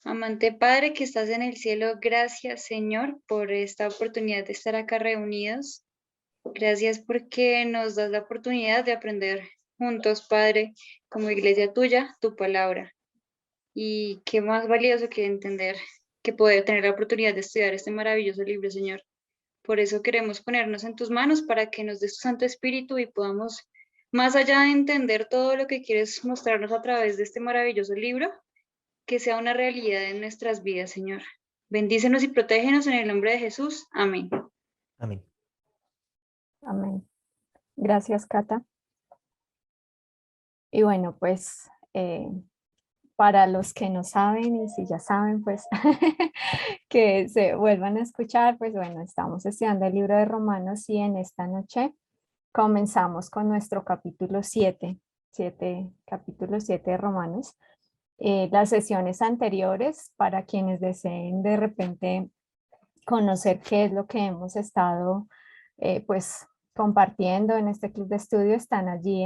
Amante Padre que estás en el cielo, gracias Señor por esta oportunidad de estar acá reunidos. Gracias porque nos das la oportunidad de aprender juntos, Padre, como iglesia tuya, tu palabra. Y qué más valioso que entender que poder tener la oportunidad de estudiar este maravilloso libro, Señor. Por eso queremos ponernos en tus manos para que nos des tu Santo Espíritu y podamos, más allá de entender todo lo que quieres mostrarnos a través de este maravilloso libro, que sea una realidad en nuestras vidas, Señor. Bendícenos y protégenos en el nombre de Jesús. Amén. Amén. Amén. Gracias, Cata. Y bueno, pues para los que no saben y si ya saben, pues que se vuelvan a escuchar, pues bueno, estamos estudiando el libro de Romanos y en esta noche comenzamos con nuestro capítulo 7, capítulo 7 de Romanos. Las sesiones anteriores, para quienes deseen de repente conocer qué es lo que hemos estado pues compartiendo en este club de estudio, están allí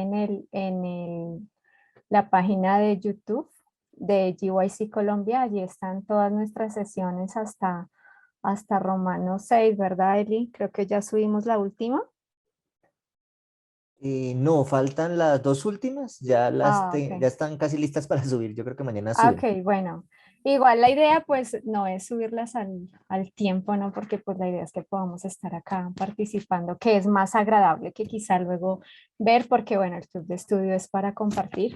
la página de YouTube de GYC Colombia. Allí están todas nuestras sesiones hasta Romanos 6, ¿verdad, Eli? Creo que ya subimos la última. No, faltan las dos últimas, ya ya Ok. están casi listas para subir. Yo creo que mañana suben. Ok, bueno. Igual la idea pues no es subirlas al tiempo, ¿no? Porque pues la idea es que podamos estar acá participando, que es más agradable que quizá luego ver, porque bueno, el club de estudio es para compartir.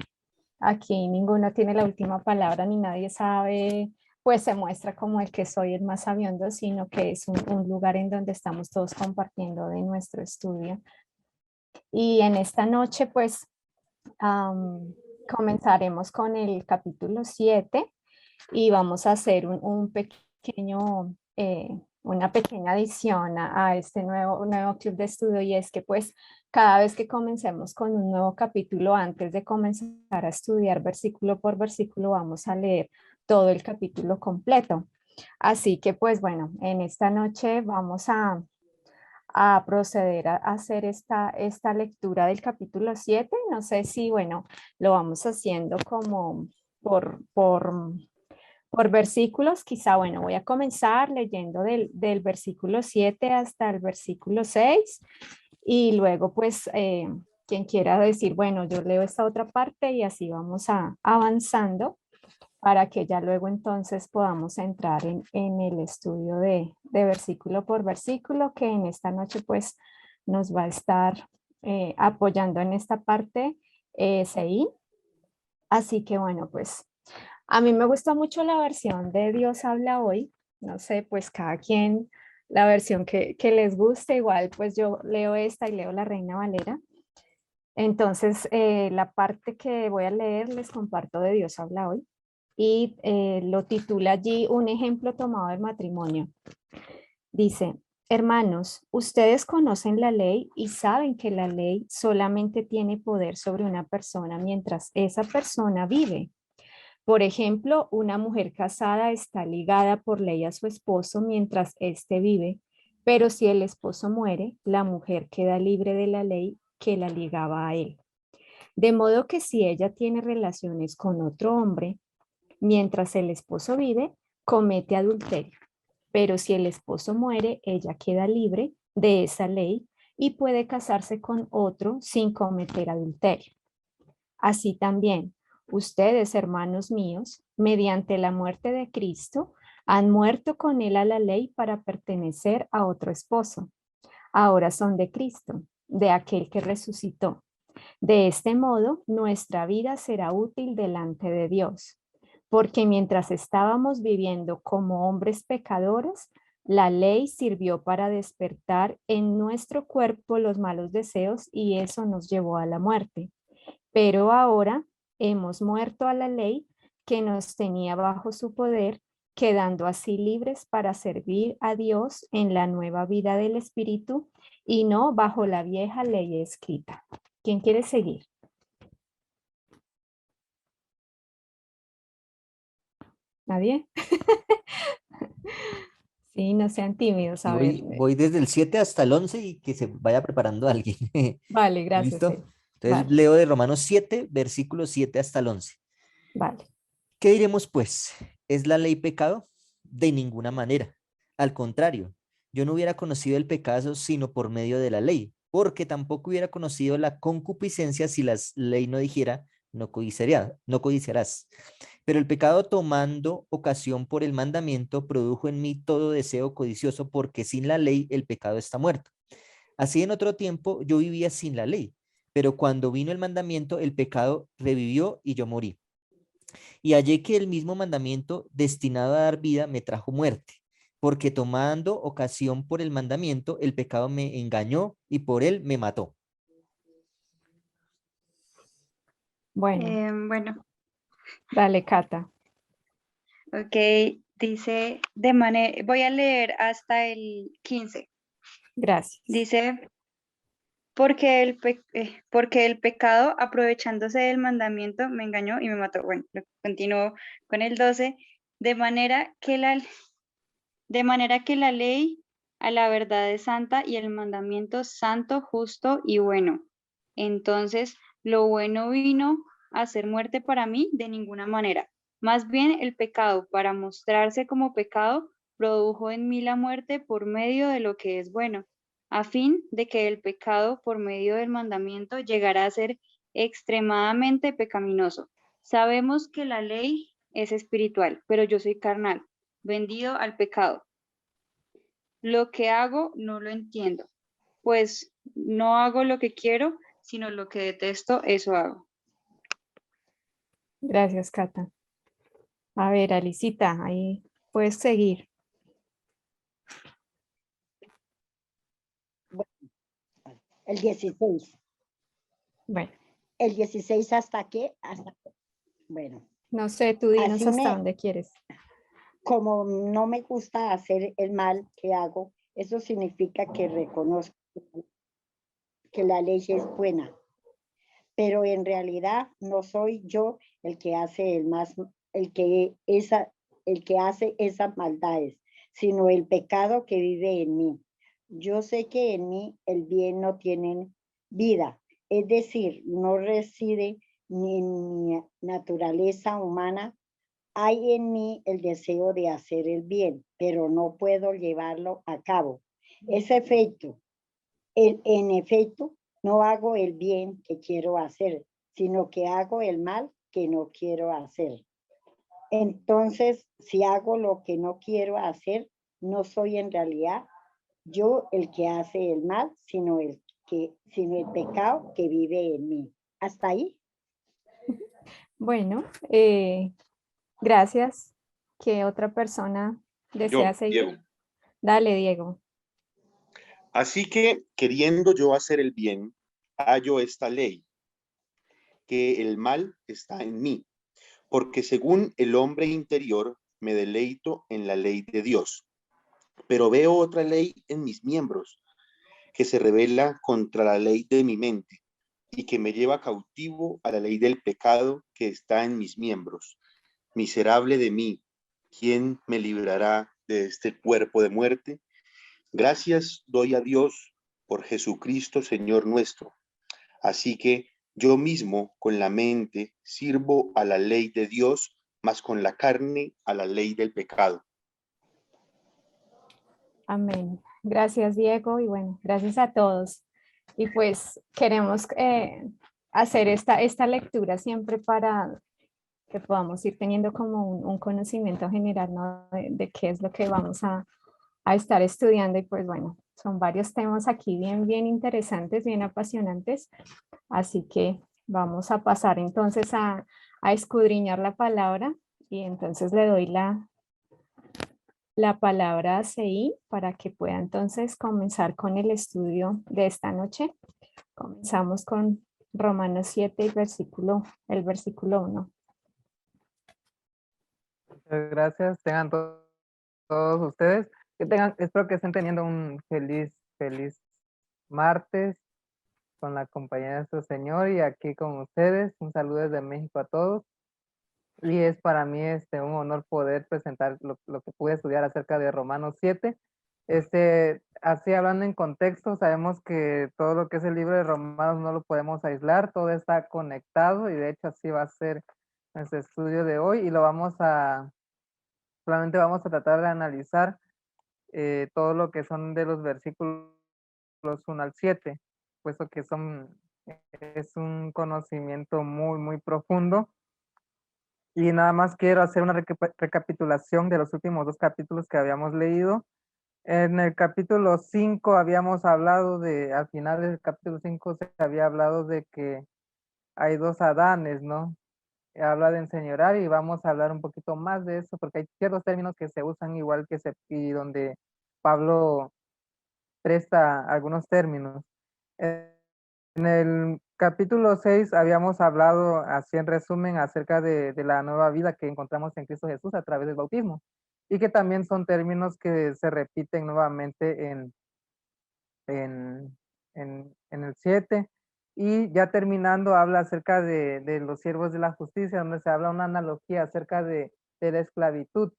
Aquí ninguno tiene la última palabra ni nadie sabe, pues se muestra como el que soy el más sabiondo, sino que es un lugar en donde estamos todos compartiendo de nuestro estudio. Y en esta noche pues comenzaremos con el capítulo 7 y vamos a hacer un pequeño, una pequeña adición a este nuevo club de estudio, y es que pues cada vez que comencemos con un nuevo capítulo, antes de comenzar a estudiar versículo por versículo, vamos a leer todo el capítulo completo. Así que pues bueno, en esta noche vamos a proceder a hacer esta lectura del capítulo 7. No sé si, bueno, lo vamos haciendo como por versículos. Quizá, bueno, voy a comenzar leyendo del versículo 7 hasta el versículo 6 y luego, pues, quien quiera decir, bueno, yo leo esta otra parte y así vamos avanzando para que ya luego entonces podamos entrar en el estudio de versículo por versículo, que en esta noche pues nos va a estar apoyando en esta parte SI. Así que bueno, pues a mí me gusta mucho la versión de Dios habla hoy. No sé, pues cada quien la versión que les guste. Igual pues yo leo esta y leo la Reina Valera. Entonces, la parte que voy a leer les comparto de Dios habla hoy y lo titula allí Un ejemplo tomado del matrimonio. Dice, hermanos, ustedes conocen la ley y saben que la ley solamente tiene poder sobre una persona mientras esa persona vive. Por ejemplo, una mujer casada está ligada por ley a su esposo mientras éste vive, pero si el esposo muere, la mujer queda libre de la ley que la ligaba a él. De modo que si ella tiene relaciones con otro hombre, mientras el esposo vive, comete adulterio. Pero si el esposo muere, ella queda libre de esa ley y puede casarse con otro sin cometer adulterio. Así también, ustedes, hermanos míos, mediante la muerte de Cristo, han muerto con él a la ley para pertenecer a otro esposo. Ahora son de Cristo, de aquel que resucitó. De este modo, nuestra vida será útil delante de Dios, porque mientras estábamos viviendo como hombres pecadores, la ley sirvió para despertar en nuestro cuerpo los malos deseos y eso nos llevó a la muerte. Pero ahora hemos muerto a la ley que nos tenía bajo su poder, quedando así libres para servir a Dios en la nueva vida del Espíritu y no bajo la vieja ley escrita. ¿Quién quiere seguir? ¿Nadie? Sí, no sean tímidos. Y A ver. voy desde el 7 hasta el 11 y que se vaya preparando alguien. Vale, gracias. ¿Listo? Entonces Vale, leo de Romanos 7, versículos 7 hasta el 11. vale. ¿Qué diremos pues? ¿Es la ley pecado? De ninguna manera. Al contrario, yo no hubiera conocido el pecado sino por medio de la ley, porque tampoco hubiera conocido la concupiscencia si la ley no dijera no codiciarás. Pero el pecado, tomando ocasión por el mandamiento, produjo en mí todo deseo codicioso, porque sin la ley el pecado está muerto. Así en otro tiempo yo vivía sin la ley, pero cuando vino el mandamiento, el pecado revivió y yo morí. Y hallé que el mismo mandamiento destinado a dar vida me trajo muerte, porque tomando ocasión por el mandamiento, el pecado me engañó y por él me mató. Bueno, Bueno, dale, Cata. ok, dice voy a leer hasta el 15. Gracias. Dice, porque el pecado, aprovechándose del mandamiento, me engañó y me mató. Bueno, continúo con el 12, de manera que la ley a la verdad es santa y el mandamiento santo, justo y bueno. Entonces, lo bueno vino a ser muerte para mí de ninguna manera. Más bien, el pecado, para mostrarse como pecado, produjo en mí la muerte por medio de lo que es bueno, a fin de que el pecado, por medio del mandamiento, llegara a ser extremadamente pecaminoso. Sabemos que la ley es espiritual, pero yo soy carnal, vendido al pecado. Lo que hago no lo entiendo, pues no hago lo que quiero, sino lo que detesto, eso hago. Gracias, Cata. A ver, Alicita, ahí puedes seguir. El 16. Bueno, ¿El 16 hasta qué? Bueno, no sé, tú dinos así hasta dónde quieres. como no me gusta hacer el mal que hago, eso significa que reconozco que la ley es buena, pero en realidad no soy yo el que hace el que hace esas maldades, sino el pecado que vive en mí. Yo sé que en mí el bien no tiene vida, es decir, no reside ni en mi naturaleza humana. Hay en mí el deseo de hacer el bien, pero no puedo llevarlo a cabo. Ese efecto, en efecto, no hago el bien que quiero hacer, sino que hago el mal que no quiero hacer. Entonces, si hago lo que no quiero hacer, no soy en realidad yo el que hace el mal, sino el pecado que vive en mí. ¿Hasta ahí? Bueno, gracias. ¿Qué otra persona desea Yo, seguir? Diego. Dale, Diego. Así que, queriendo yo hacer el bien, hallo esta ley, que el mal está en mí, porque según el hombre interior me deleito en la ley de Dios, pero veo otra ley en mis miembros, que se revela contra la ley de mi mente y que me lleva cautivo a la ley del pecado que está en mis miembros. Miserable de mí, ¿quién me librará de este cuerpo de muerte? Gracias doy a Dios por Jesucristo, Señor nuestro. Así que yo mismo con la mente sirvo a la ley de Dios, mas con la carne a la ley del pecado. Amén. Gracias, Diego. Y bueno, gracias a todos. Y pues queremos hacer esta lectura siempre para que podamos ir teniendo como un conocimiento general, ¿no? De qué es lo que vamos a estar estudiando. Y pues bueno, son varios temas aquí bien interesantes, bien apasionantes. Así que vamos a pasar entonces a escudriñar la palabra y entonces le doy la palabra a Sei para que pueda entonces comenzar con el estudio de esta noche. Comenzamos con Romanos 7, el versículo 1. Muchas gracias. Todos ustedes, espero que estén teniendo un feliz martes con la compañía de nuestro Señor y aquí con ustedes. Un saludo desde México a todos. Y es para mí un honor poder presentar lo que pude estudiar acerca de Romanos 7. Así hablando en contexto, sabemos que todo lo que es el libro de Romanos no lo podemos aislar, todo está conectado y de hecho así va a ser nuestro estudio de hoy y lo vamos a Solamente vamos a tratar de analizar todo lo que son de los versículos 1 al 7, puesto que es un conocimiento muy, muy profundo. Y nada más quiero hacer una recapitulación de los últimos 2 capítulos que habíamos leído. En el capítulo 5 habíamos hablado al final del capítulo 5 se había hablado de que hay 2 Adanes, ¿no? Habla de enseñorear y vamos a hablar un poquito más de eso, porque hay ciertos términos que se usan igual y donde Pablo presta algunos términos. En el capítulo 6 habíamos hablado, así en resumen, acerca de la nueva vida que encontramos en Cristo Jesús a través del bautismo, y que también son términos que se repiten nuevamente en el 7. Y ya terminando, habla acerca de los siervos de la justicia, donde se habla una analogía acerca de la esclavitud,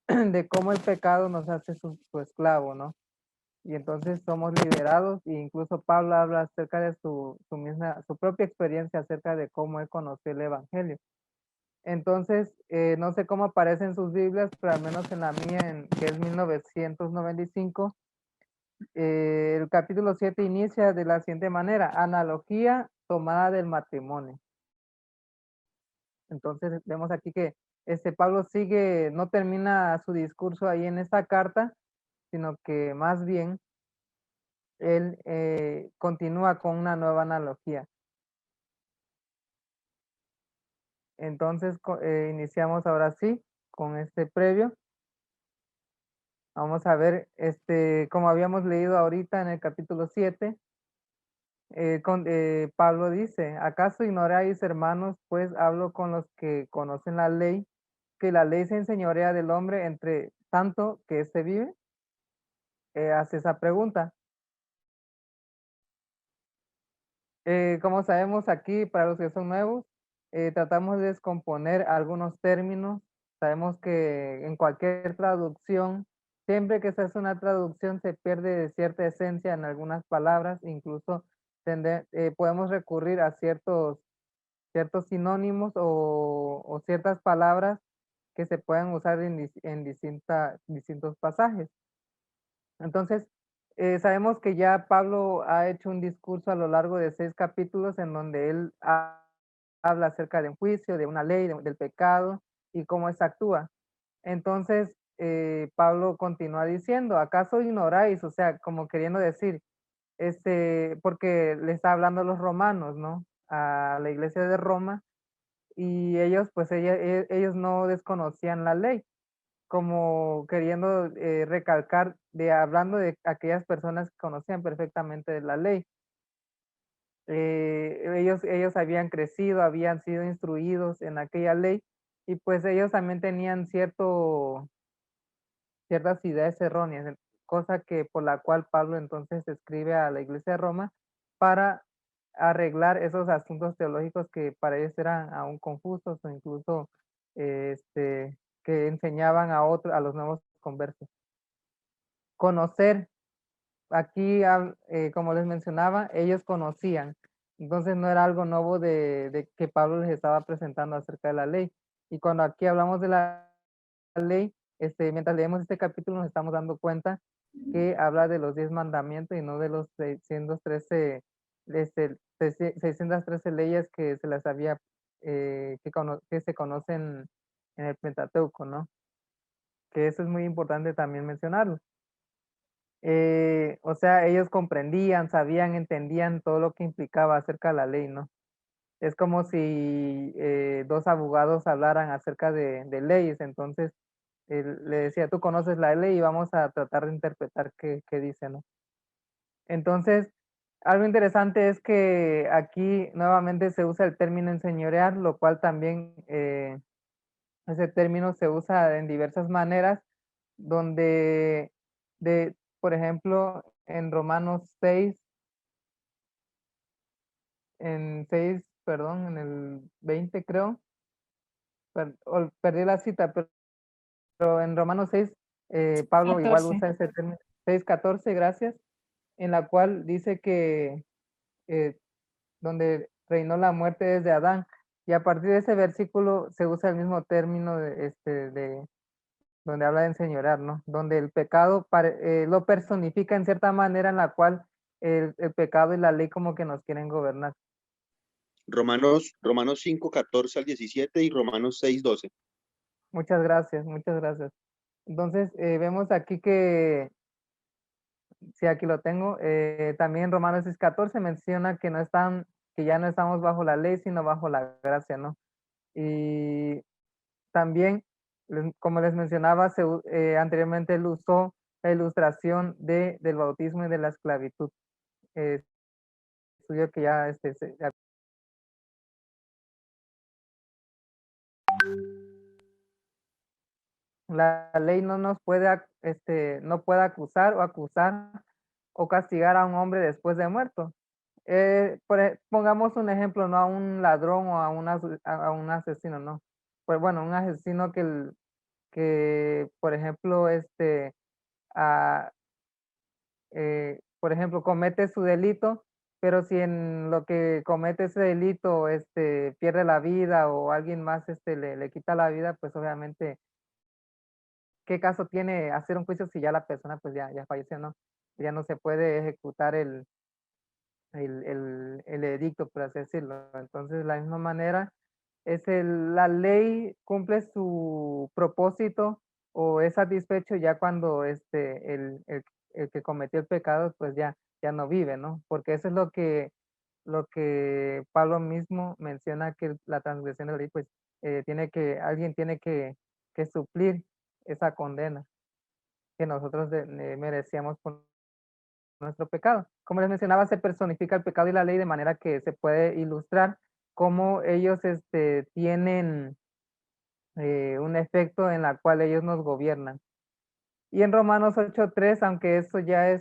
de cómo el pecado nos hace su esclavo, ¿no? Y entonces somos liberados, e incluso Pablo habla acerca de su propia experiencia acerca de cómo él conoció el Evangelio. Entonces, no sé cómo aparece en sus Biblias, pero al menos en la mía, que es 1995, el capítulo 7 inicia de la siguiente manera: analogía tomada del matrimonio. Entonces, vemos aquí que Pablo no termina su discurso ahí en esta carta, sino que más bien él continúa con una nueva analogía. Entonces, iniciamos ahora sí con este previo. Vamos a ver, como habíamos leído ahorita en el capítulo 7, Pablo dice: ¿acaso ignoráis, hermanos, pues hablo con los que conocen la ley, que la ley se enseñorea del hombre entre tanto que éste vive? Hace esa pregunta. Como sabemos aquí, para los que son nuevos, tratamos de descomponer algunos términos. Sabemos que en cualquier traducción, siempre que se hace una traducción, se pierde cierta esencia en algunas palabras. Incluso podemos recurrir a ciertos sinónimos o ciertas palabras que se pueden usar en distintos pasajes. Entonces, sabemos que ya Pablo ha hecho un discurso a lo largo de 6 capítulos en donde él habla acerca de un juicio, de una ley, del pecado y cómo ésta actúa. Entonces, Pablo continúa diciendo: ¿acaso ignoráis? O sea, como queriendo decir, porque le está hablando a los romanos, ¿no? A la iglesia de Roma, y ellos, pues ellos no desconocían la ley, como queriendo recalcar, hablando de aquellas personas que conocían perfectamente de la ley. Ellos habían crecido, habían sido instruidos en aquella ley, y pues ellos también tenían ciertas ideas erróneas, cosa que por la cual Pablo entonces escribe a la iglesia de Roma para arreglar esos asuntos teológicos que para ellos eran aún confusos, o incluso que enseñaban a los nuevos conversos. Conocer, aquí, como les mencionaba, ellos conocían, entonces no era algo nuevo de que Pablo les estaba presentando acerca de la ley. Y cuando aquí hablamos de la ley, mientras leemos este capítulo nos estamos dando cuenta que habla de los 10 mandamientos y no de los 613 leyes que se las había, que se conocen en el Pentateuco, ¿no? Que eso es muy importante también mencionarlo. O sea, ellos comprendían, sabían, entendían todo lo que implicaba acerca de la ley, ¿no? Es como si 2 abogados hablaran acerca de leyes. Entonces él le decía: tú conoces la ley y vamos a tratar de interpretar qué dice, ¿no? Entonces, algo interesante es que aquí nuevamente se usa el término enseñorear, lo cual también ese término se usa en diversas maneras, donde, por ejemplo, en Romanos 6, perdón, en el 20 creo, perdí la cita, pero en Romanos 6, Pablo igual 14. usa ese término, 6:14, gracias, en la cual dice que eh, donde reinó la muerte desde Adán, y a partir de ese versículo se usa el mismo término donde habla de enseñorear, ¿no? Donde el pecado lo personifica en cierta manera en la cual el pecado y la ley como que nos quieren gobernar. Romanos 5, 14 al 17 y Romanos 6, 12. Muchas gracias, muchas gracias. Entonces, vemos aquí que, sí, aquí lo tengo, también Romanos 6:14 menciona que que ya no estamos bajo la ley, sino bajo la gracia, ¿no? Y también, como les mencionaba, anteriormente él usó la ilustración del bautismo y de la esclavitud. Estudio que ya la ley no nos puede, no puede acusar o castigar a un hombre después de muerto. Pongamos un ejemplo, no a un ladrón o a un asesino, no. Pues bueno, un asesino que por ejemplo, ah, por ejemplo, comete su delito, pero si en lo que comete ese delito, pierde la vida o alguien más, le quita la vida, pues obviamente, ¿qué caso tiene hacer un juicio si ya la persona pues ya falleció, no? Ya no se puede ejecutar el edicto, por así decirlo. Entonces, de la misma manera, la ley cumple su propósito o es satisfecho ya cuando el que cometió el pecado pues ya no vive, ¿no? Porque eso es lo que Pablo mismo menciona, que la transgresión de la ley pues alguien tiene que suplir esa condena que nosotros merecíamos por nuestro pecado. Como les mencionaba, se personifica el pecado y la ley de manera que se puede ilustrar cómo ellos tienen un efecto en la cual ellos nos gobiernan. Y en Romanos 8:3, aunque eso ya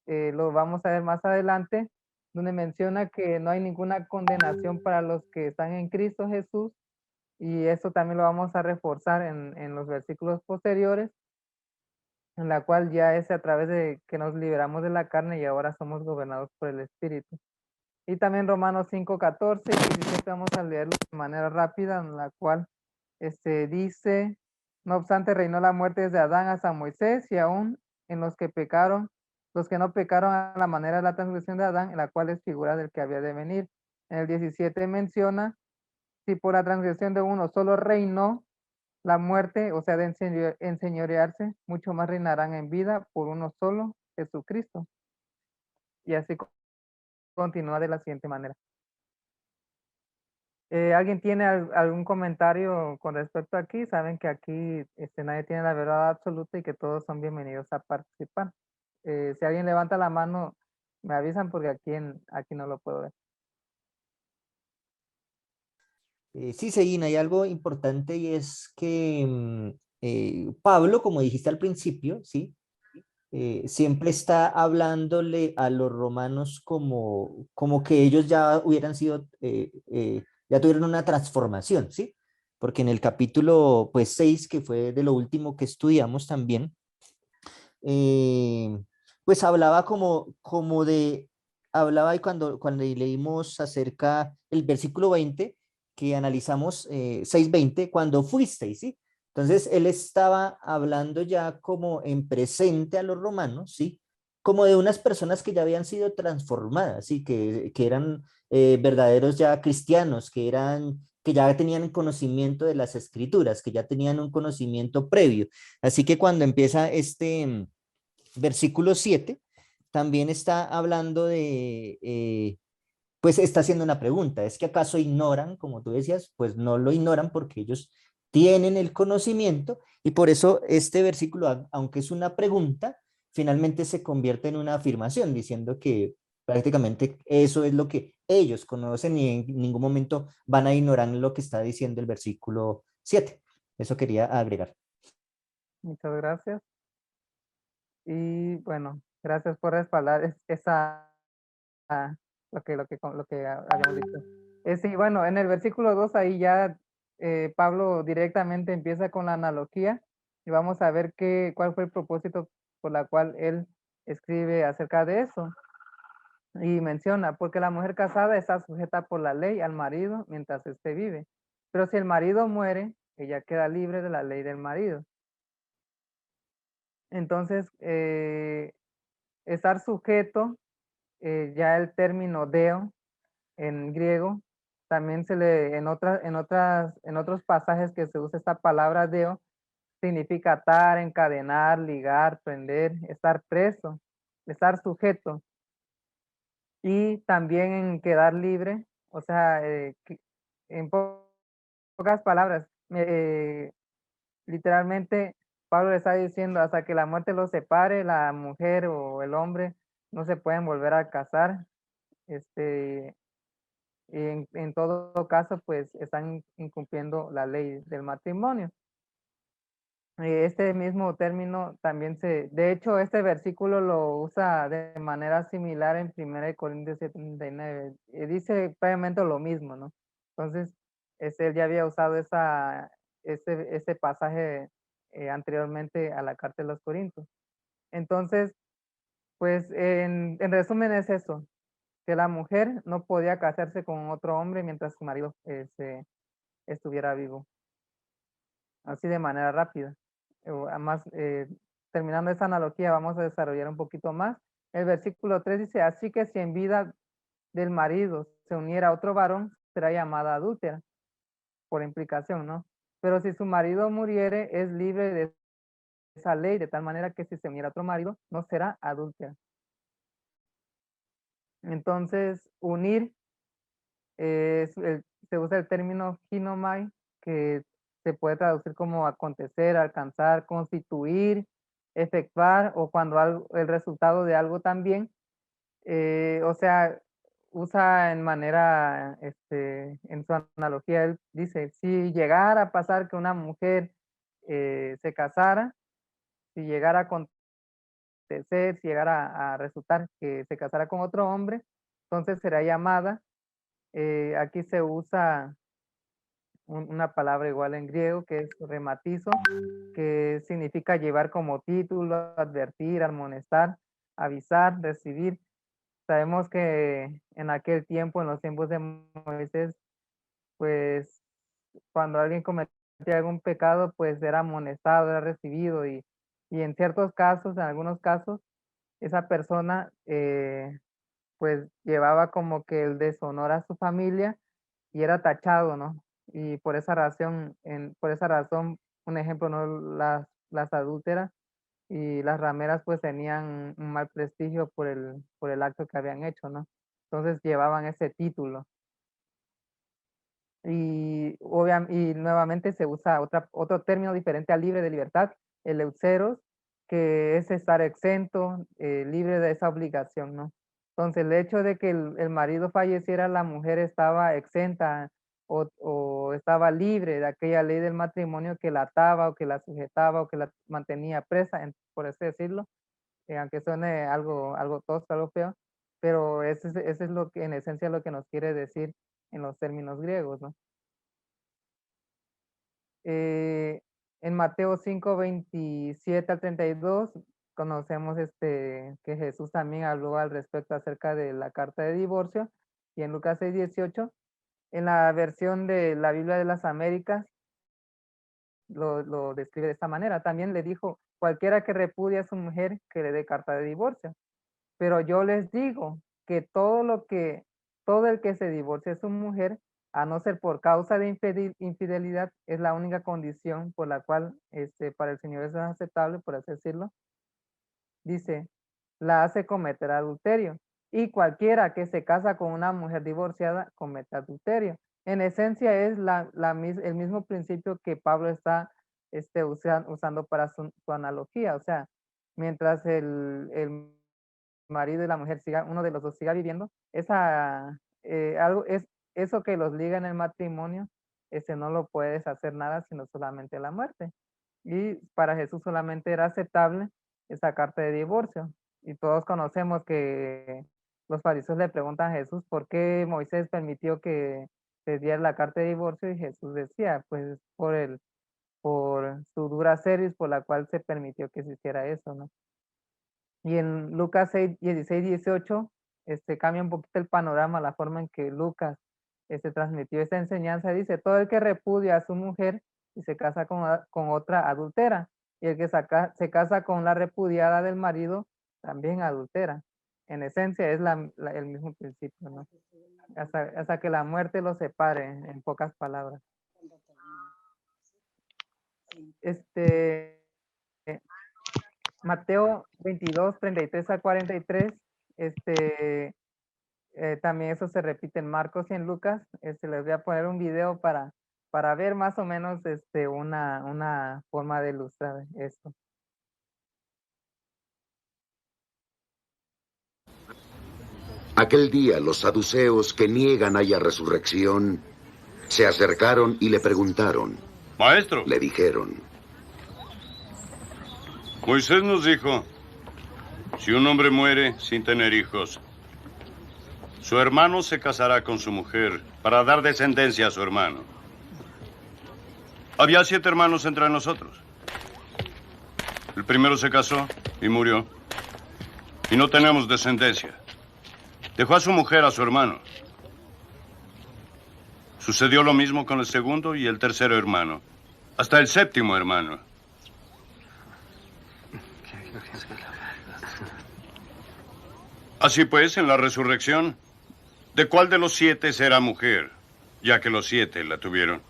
lo vamos a ver más adelante, donde menciona que no hay ninguna condenación para los que están en Cristo Jesús, y eso también lo vamos a reforzar en los versículos posteriores, en la cual ya es a través de que nos liberamos de la carne y ahora somos gobernados por el Espíritu. Y también Romanos 5, 14 y 17 vamos a leerlo de manera rápida, en la cual dice, no obstante reinó la muerte desde Adán hasta Moisés y aún en los que pecaron, los que no pecaron a la manera de la transgresión de Adán, en la cual es figura del que había de venir. En el 17 menciona, si por la transgresión de uno solo reinó la muerte, o sea, de enseñorearse, mucho más reinarán en vida por uno solo, Jesucristo. Y así continúa de la siguiente manera. ¿Alguien tiene algún comentario con respecto aquí? Saben que aquí nadie tiene la verdad absoluta y que todos son bienvenidos a participar. Si alguien levanta la mano, me avisan porque aquí no lo puedo ver. Sí, Seguín, hay algo importante y es que Pablo, como dijiste al principio, ¿sí? Siempre está hablándole a los romanos como que ellos ya hubieran sido, ya tuvieron una transformación, ¿sí? Porque en el capítulo, pues, 6, que fue de lo último que estudiamos también, eh, pues hablaba hablaba y cuando leímos acerca el versículo 20, que analizamos 6:20, cuando fuisteis, ¿sí? Entonces él estaba hablando ya como en presente a los romanos, ¿sí? Como de unas personas que ya habían sido transformadas, ¿sí? Que eran verdaderos ya cristianos, que ya tenían conocimiento de las escrituras, que ya tenían un conocimiento previo. Así que cuando empieza versículo 7, también está hablando pues está haciendo una pregunta, ¿es que acaso ignoran, como tú decías? Pues no lo ignoran porque ellos tienen el conocimiento y por eso este versículo, aunque es una pregunta, finalmente se convierte en una afirmación diciendo que prácticamente eso es lo que ellos conocen y en ningún momento van a ignorar lo que está diciendo el versículo 7. Eso quería agregar. Muchas gracias. Y bueno, gracias por respaldar lo que habíamos dicho. Y bueno, en el versículo 2 ahí ya Pablo directamente empieza con la analogía y vamos a ver cuál fue el propósito por la cual él escribe acerca de eso. Y menciona, porque la mujer casada está sujeta por la ley al marido mientras éste vive. Pero si el marido muere, ella queda libre de la ley del marido. Entonces, estar sujeto, ya el término deo en griego, también en otros pasajes que se usa esta palabra deo, significa atar, encadenar, ligar, prender, estar preso, estar sujeto. Y también en quedar libre, o sea, en pocas palabras, literalmente Pablo le está diciendo, hasta que la muerte los separe, la mujer o el hombre no se pueden volver a casar. Este, en todo caso, pues están incumpliendo la ley del matrimonio. Este mismo término también de hecho, este versículo lo usa de manera similar en 1 Corintios 7:39. Dice previamente lo mismo, ¿no? Entonces, él ya había usado ese pasaje anteriormente a la carta de los Corintios. Entonces, pues en resumen es eso, que la mujer no podía casarse con otro hombre mientras su marido estuviera vivo, así de manera rápida. Además, terminando esta analogía, vamos a desarrollar un poquito más. El versículo 3 dice, así que si en vida del marido se uniera a otro varón, será llamada adúltera, por implicación, ¿no? Pero si su marido muriere, es libre de esa ley, de tal manera que si se uniera a otro marido, no será adúltera. Entonces, unir, se usa el término ginomai, que se puede traducir como acontecer, alcanzar, constituir, efectuar, o cuando el resultado de algo también. O sea, usa en manera, en su analogía, él dice, si llegara a pasar que una mujer se casara, si llegara a acontecer, si llegara a resultar que se casara con otro hombre, entonces será llamada, aquí se usa una palabra igual en griego que es rematizo, que significa llevar como título, advertir, amonestar, avisar, recibir. Sabemos que en aquel tiempo, en los tiempos de Moisés, pues cuando alguien cometía algún pecado, pues era amonestado, era recibido y en ciertos casos, en algunos casos, esa persona pues llevaba como que el deshonor a su familia y era tachado, ¿no? Y por esa razón, un ejemplo, ¿no? Las adúlteras y las rameras pues tenían un mal prestigio por el acto que habían hecho, ¿no? Entonces llevaban ese título. Y nuevamente se usa otro término diferente al libre de libertad, el euceros, que es estar exento, libre de esa obligación, ¿no? Entonces, el hecho de que el marido falleciera, la mujer estaba exenta o estaba libre de aquella ley del matrimonio que la ataba o que la sujetaba o que la mantenía presa, por así decirlo, aunque suene algo tosco, algo feo, pero ese es lo que en esencia lo que nos quiere decir en los términos griegos, ¿no? En Mateo 5:27 al 32 conocemos que Jesús también habló al respecto acerca de la carta de divorcio, y en Lucas 6:18, en la versión de la Biblia de las Américas, lo describe de esta manera. También le dijo, cualquiera que repudie a su mujer, que le dé carta de divorcio. Pero yo les digo que todo el que se divorcie de su mujer, a no ser por causa de infidelidad, es la única condición por la cual para el Señor es aceptable, por así decirlo. Dice, la hace cometer adulterio. Y cualquiera que se casa con una mujer divorciada comete adulterio. En esencia es el mismo principio que Pablo está usando para su analogía. O sea, mientras el marido y la mujer uno de los dos siga viviendo, eso que los liga en el matrimonio, ese no lo puedes hacer nada sino solamente la muerte. Y para Jesús solamente era aceptable esa carta de divorcio. Y todos conocemos que los fariseos le preguntan a Jesús por qué Moisés permitió que se diera la carta de divorcio, y Jesús decía, pues por su dura serviz por la cual se permitió que se hiciera eso, ¿no? Y en Lucas 6:16-18, cambia un poquito el panorama, la forma en que Lucas transmitió esta enseñanza. Dice, todo el que repudia a su mujer y se casa con otra adultera. y el que se casa con la repudiada del marido también adultera. En esencia es el mismo principio, ¿no? Hasta que la muerte los separe, en pocas palabras. Mateo 22, 33 a 43, también eso se repite en Marcos y en Lucas. Les voy a poner un video para ver más o menos una forma de ilustrar esto. Aquel día los saduceos que niegan haya resurrección se acercaron y le preguntaron. Maestro, Le dijeron, Moisés nos dijo, si un hombre muere sin tener hijos, su hermano se casará con su mujer para dar descendencia a su hermano. Había 7 hermanos entre nosotros. El primero se casó y murió. Y no tenemos descendencia. Dejó a su mujer a su hermano. Sucedió lo mismo con el segundo y el tercero hermano. Hasta el 7º hermano. Así pues, en la resurrección, ¿de cuál de los 7 será mujer? Ya que los 7 la tuvieron.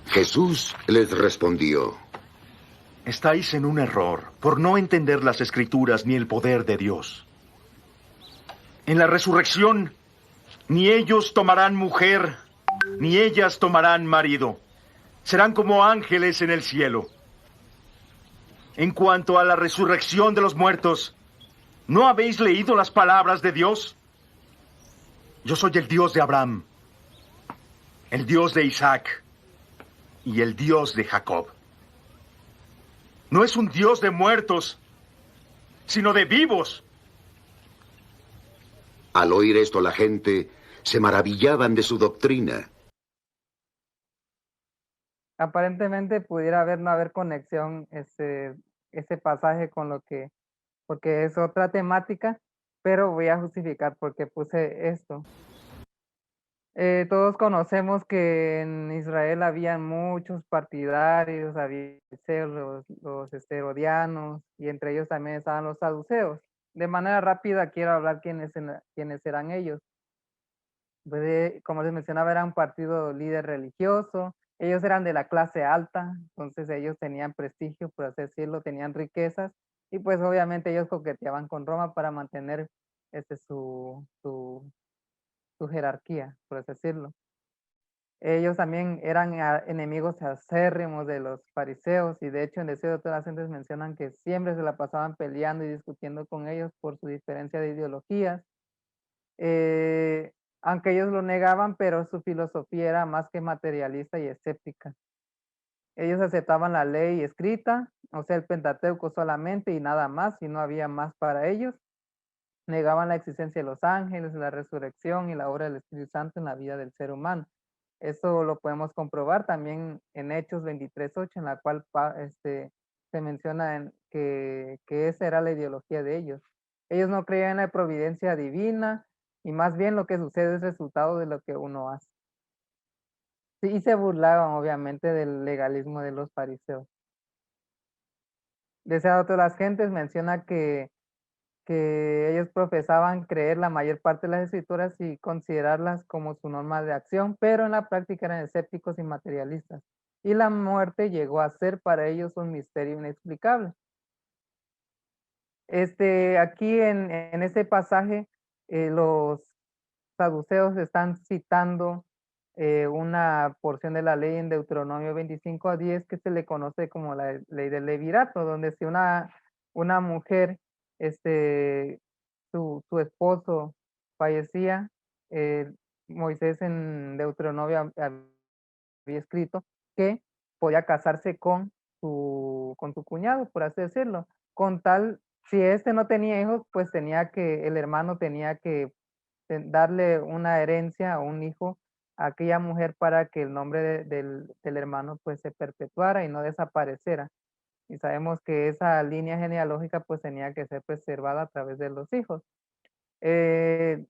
Jesús les respondió. Estáis en un error por no entender las Escrituras ni el poder de Dios. En la resurrección, ni ellos tomarán mujer, ni ellas tomarán marido. Serán como ángeles en el cielo. En cuanto a la resurrección de los muertos, ¿no habéis leído las palabras de Dios? Yo soy el Dios de Abraham, el Dios de Isaac y el Dios de Jacob. No es un Dios de muertos, sino de vivos. Al oír esto la gente se maravillaban de su doctrina. Aparentemente pudiera no haber conexión ese pasaje con porque es otra temática, pero voy a justificar por qué puse esto. Todos conocemos que en Israel habían muchos partidarios, había los herodianos, y entre ellos también estaban los saduceos. De manera rápida quiero hablar quiénes eran ellos. Como les mencionaba, era un partido líder religioso. Ellos eran de la clase alta, entonces ellos tenían prestigio, por así decirlo, tenían riquezas, y pues obviamente ellos coqueteaban con Roma para mantener su jerarquía, por así decirlo. Ellos también eran enemigos acérrimos de los fariseos, y de hecho en Deseo de todas las gentes mencionan que siempre se la pasaban peleando y discutiendo con ellos por su diferencia de ideologías. Aunque ellos lo negaban, pero su filosofía era más que materialista y escéptica. Ellos aceptaban la ley escrita, o sea, el Pentateuco solamente y nada más, y no había más para ellos. Negaban la existencia de los ángeles, la resurrección y la obra del Espíritu Santo en la vida del ser humano. Eso lo podemos comprobar también en Hechos 23:8, en la cual se menciona que esa era la ideología de ellos. Ellos no creían en la providencia divina, y más bien lo que sucede es resultado de lo que uno hace. Sí, y se burlaban obviamente del legalismo de los fariseos. Desea de todas las gentes menciona que ellos profesaban creer la mayor parte de las escrituras y considerarlas como su norma de acción, pero en la práctica eran escépticos y materialistas. Y la muerte llegó a ser para ellos un misterio inexplicable. Aquí en este pasaje, los saduceos están citando una porción de la ley en Deuteronomio 25:10 que se le conoce como la ley del levirato, donde si una mujer, su esposo fallecía, Moisés en Deuteronomio había escrito que podía casarse con su cuñado, por así decirlo, con tal, si no tenía hijos, pues el hermano tenía que darle una herencia o un hijo a aquella mujer para que el nombre del hermano pues se perpetuara y no desapareciera. Y sabemos que esa línea genealógica pues tenía que ser preservada a través de los hijos. En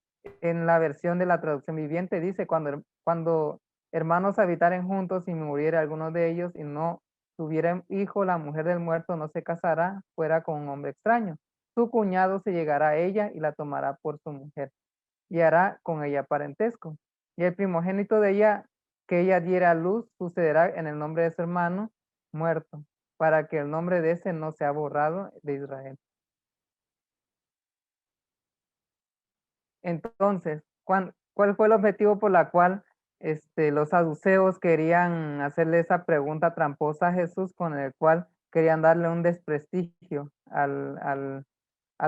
la versión de la traducción viviente dice, cuando hermanos habitaren juntos y muriera alguno de ellos y no tuviera hijo, la mujer del muerto no se casará fuera con un hombre extraño. Su cuñado se llegará a ella y la tomará por su mujer y hará con ella parentesco. Y el primogénito de ella, que ella diera a luz, sucederá en el nombre de su hermano muerto, para que el nombre de ese no sea borrado de Israel. Entonces, ¿cuál fue el objetivo por la cual los saduceos querían hacerle esa pregunta tramposa a Jesús, con el cual querían darle un desprestigio al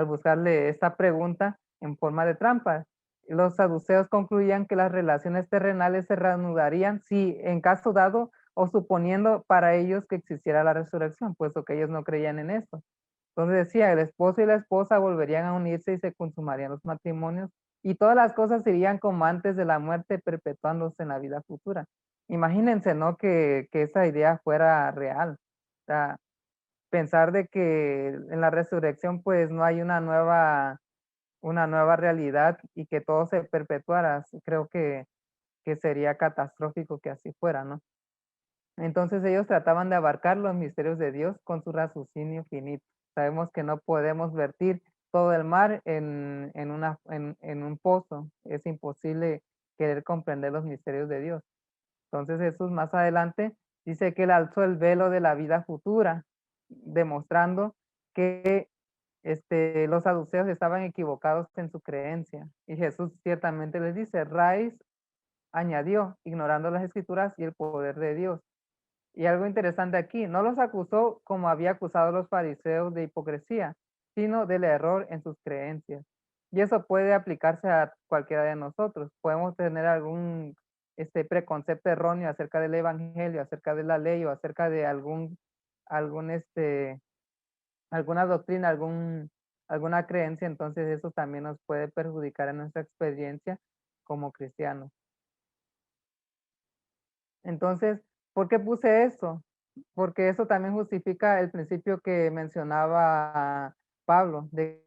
buscarle esta pregunta en forma de trampa? Los saduceos concluían que las relaciones terrenales se reanudarían si, en caso dado o suponiendo para ellos que existiera la resurrección, puesto que ellos no creían en esto. Entonces decía, el esposo y la esposa volverían a unirse y se consumarían los matrimonios y todas las cosas serían como antes de la muerte, perpetuándose en la vida futura. Imagínense, ¿no? Que esa idea fuera real. O sea, pensar de que en la resurrección pues no hay una nueva realidad y que todo se perpetuara, creo que sería catastrófico que así fuera, ¿no? Entonces ellos trataban de abarcar los misterios de Dios con su raciocinio finito. Sabemos que no podemos vertir todo el mar en un pozo. Es imposible querer comprender los misterios de Dios. Entonces Jesús más adelante dice que él alzó el velo de la vida futura, demostrando que los saduceos estaban equivocados en su creencia. Y Jesús ciertamente les dice, raíz añadió, ignorando las escrituras y el poder de Dios. Y algo interesante aquí, no los acusó como había acusado a los fariseos de hipocresía, sino del error en sus creencias. Y eso puede aplicarse a cualquiera de nosotros. Podemos tener algún preconcepto erróneo acerca del evangelio, acerca de la ley o acerca de alguna doctrina, alguna creencia. Entonces eso también nos puede perjudicar en nuestra experiencia como cristianos. Entonces, ¿por qué puse esto? Porque eso también justifica el principio que mencionaba Pablo, de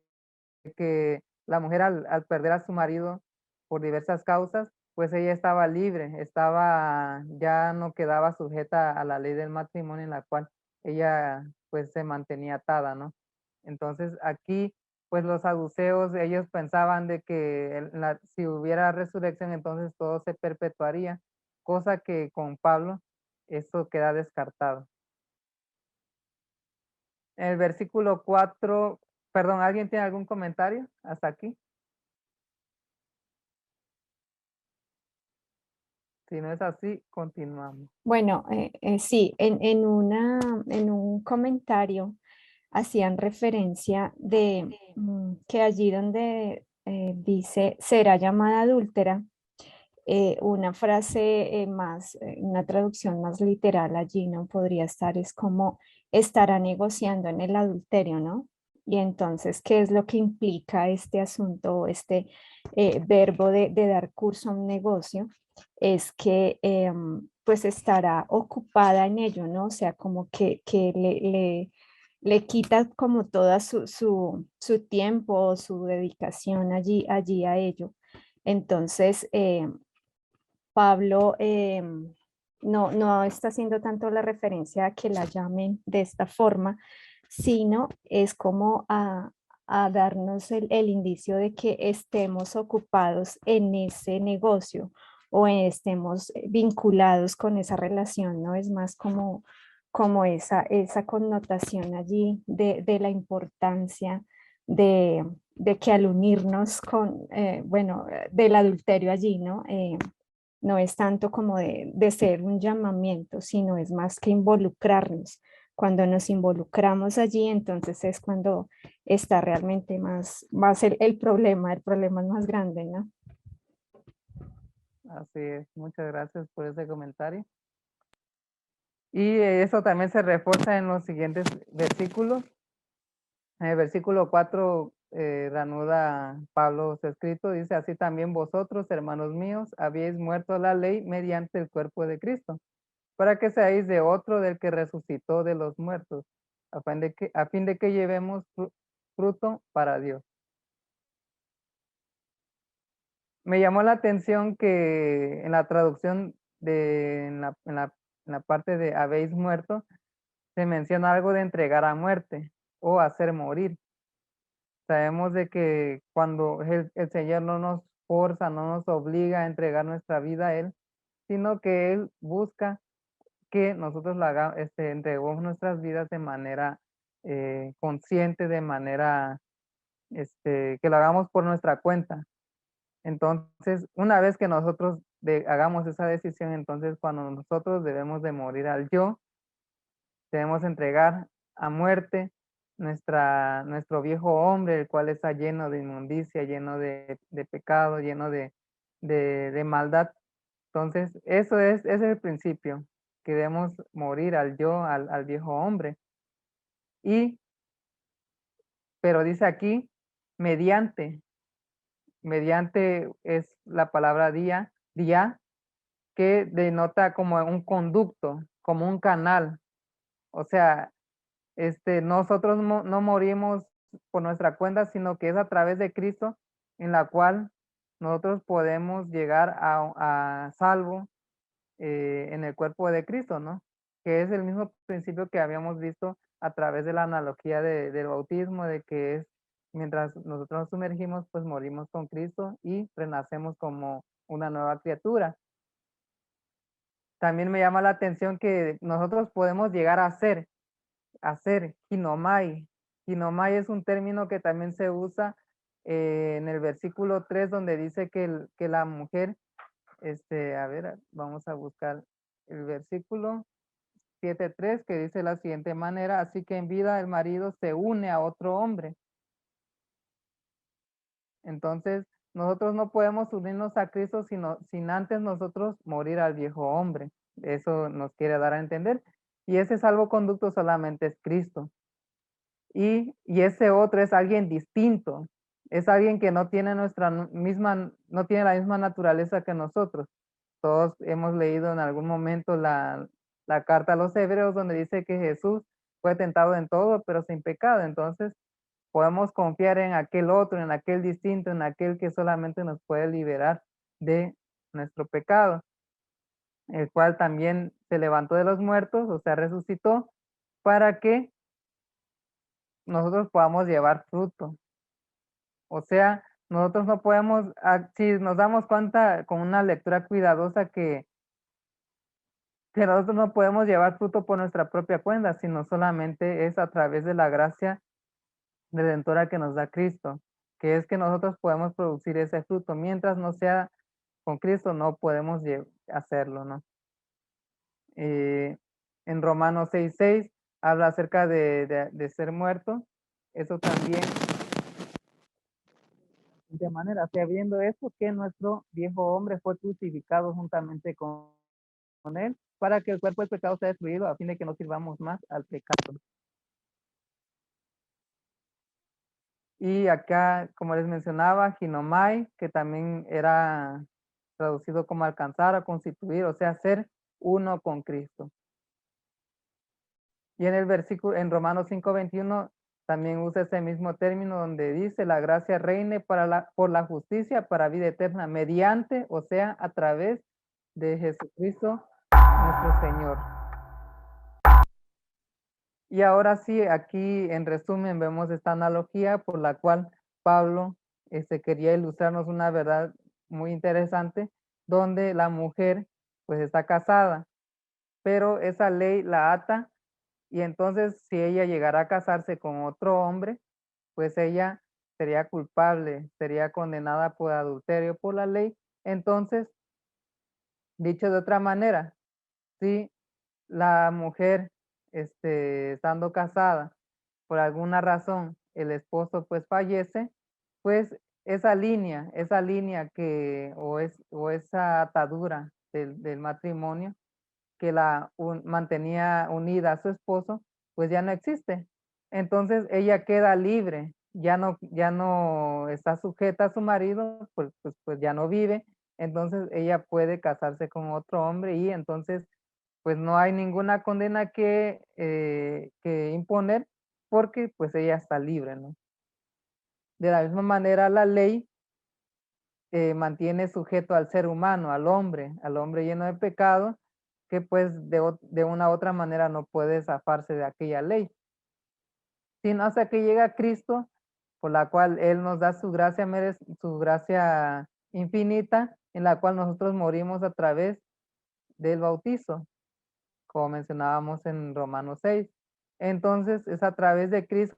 que la mujer al perder a su marido por diversas causas, pues ella estaba libre, ya no quedaba sujeta a la ley del matrimonio en la cual ella pues se mantenía atada, ¿no? Entonces aquí pues los saduceos, ellos pensaban de que si hubiera resurrección entonces todo se perpetuaría, cosa que con Pablo eso queda descartado. En el versículo 4, perdón, ¿alguien tiene algún comentario hasta aquí? Si no es así, continuamos. Bueno, sí, en un comentario hacían referencia de que allí donde dice será llamada adúltera, una frase una traducción más literal allí no podría estar, es como estará negociando en el adulterio, ¿no? Y entonces, ¿qué es lo que implica este asunto, verbo de dar curso a un negocio? Es que pues estará ocupada en ello, ¿no? O sea, como que le quita como toda su tiempo, su dedicación allí a ello. Entonces, Pablo no está haciendo tanto la referencia a que la llamen de esta forma, sino es como a darnos el indicio de que estemos ocupados en ese negocio o estemos vinculados con esa relación, ¿no? Es más como esa connotación allí de la importancia de que al unirnos del adulterio allí, ¿no? No es tanto como de ser un llamamiento, sino es más que involucrarnos. Cuando nos involucramos allí, entonces es cuando está realmente va a ser el problema es más grande, ¿no? Así es, muchas gracias por ese comentario. Y eso también se refuerza en los siguientes versículos. En el versículo 4 reanuda Pablo su escrito, dice, así también vosotros, hermanos míos, habéis muerto a la ley mediante el cuerpo de Cristo, para que seáis de otro del que resucitó de los muertos, a fin de que llevemos fruto para Dios. Me llamó la atención que en la traducción en la parte de habéis muerto, se menciona algo de entregar a muerte o hacer morir. Sabemos de que cuando el Señor no nos forza, no nos obliga a entregar nuestra vida a Él, sino que Él busca que nosotros entreguemos nuestras vidas de manera consciente, de manera que lo hagamos por nuestra cuenta. Entonces, una vez que nosotros hagamos esa decisión, entonces cuando nosotros debemos de morir al yo, debemos entregar a muerte nuestro viejo hombre, el cual está lleno de inmundicia, lleno de pecado, lleno de maldad. Entonces, ese es el principio, que debemos morir al yo, al viejo hombre. Pero dice aquí, mediante es la palabra día, que denota como un conducto, como un canal. O sea, nosotros no morimos por nuestra cuenta, sino que es a través de Cristo en la cual nosotros podemos llegar a salvo en el cuerpo de Cristo, ¿no? Que es el mismo principio que habíamos visto a través de la analogía del bautismo, de que es mientras nosotros nos sumergimos, pues morimos con Cristo y renacemos como una nueva criatura. También me llama la atención que nosotros podemos llegar a ser hinomai. Hinomai es un término que también se usa en el versículo 3, donde dice que la mujer, a ver, vamos a buscar el versículo 7:3, que dice de la siguiente manera: así que en vida el marido se une a otro hombre. Entonces, nosotros no podemos unirnos a Cristo sin antes nosotros morir al viejo hombre. Eso nos quiere dar a entender. Y ese salvoconducto solamente es Cristo. Y ese otro es alguien distinto. Es alguien que no tiene no tiene la misma naturaleza que nosotros. Todos hemos leído en algún momento la carta a los Hebreos, donde dice que Jesús fue tentado en todo, pero sin pecado. Entonces, podemos confiar en aquel otro, en aquel distinto, en aquel que solamente nos puede liberar de nuestro pecado, el cual también se levantó de los muertos, o sea, resucitó, para que nosotros podamos llevar fruto. O sea, nosotros no podemos, si nos damos cuenta con una lectura cuidadosa que nosotros no podemos llevar fruto por nuestra propia cuenta, sino solamente es a través de la gracia redentora que nos da Cristo, que es que nosotros podemos producir ese fruto. Mientras no sea con Cristo, no podemos hacerlo, ¿no? En Romanos 6:6 habla acerca de ser muerto. Eso también, de manera, sabiendo esto, que nuestro viejo hombre fue crucificado juntamente con él, para que el cuerpo del pecado sea destruido, a fin de que no sirvamos más al pecado. Y acá, como les mencionaba, ginomai, que también era traducido como alcanzar o constituir, o sea, ser uno con Cristo. Y en el versículo, en Romanos 5:21, también usa ese mismo término donde dice: la gracia reine por la justicia para vida eterna, mediante, o sea, a través de Jesucristo nuestro Señor. Y ahora sí, aquí en resumen vemos esta analogía por la cual Pablo quería ilustrarnos una verdad muy interesante, donde la mujer pues está casada, pero esa ley la ata, y entonces si ella llegara a casarse con otro hombre, pues ella sería culpable, sería condenada por adulterio por la ley. Entonces, dicho de otra manera, si la mujer, estando casada, por alguna razón el esposo pues fallece, pues esa línea o esa atadura del matrimonio que mantenía unida a su esposo, pues ya no existe. Entonces ella queda libre, ya no está sujeta a su marido, pues ya no vive. Entonces ella puede casarse con otro hombre, y entonces pues no hay ninguna condena que imponer porque pues ella está libre, ¿no? De la misma manera la ley mantiene sujeto al ser humano, al hombre lleno de pecado, que pues de una u otra manera no puede zafarse de aquella ley, sino hasta que llega Cristo, por la cual Él nos da su gracia, su gracia infinita, en la cual nosotros morimos a través del bautizo, como mencionábamos en Romanos 6. Entonces es a través de Cristo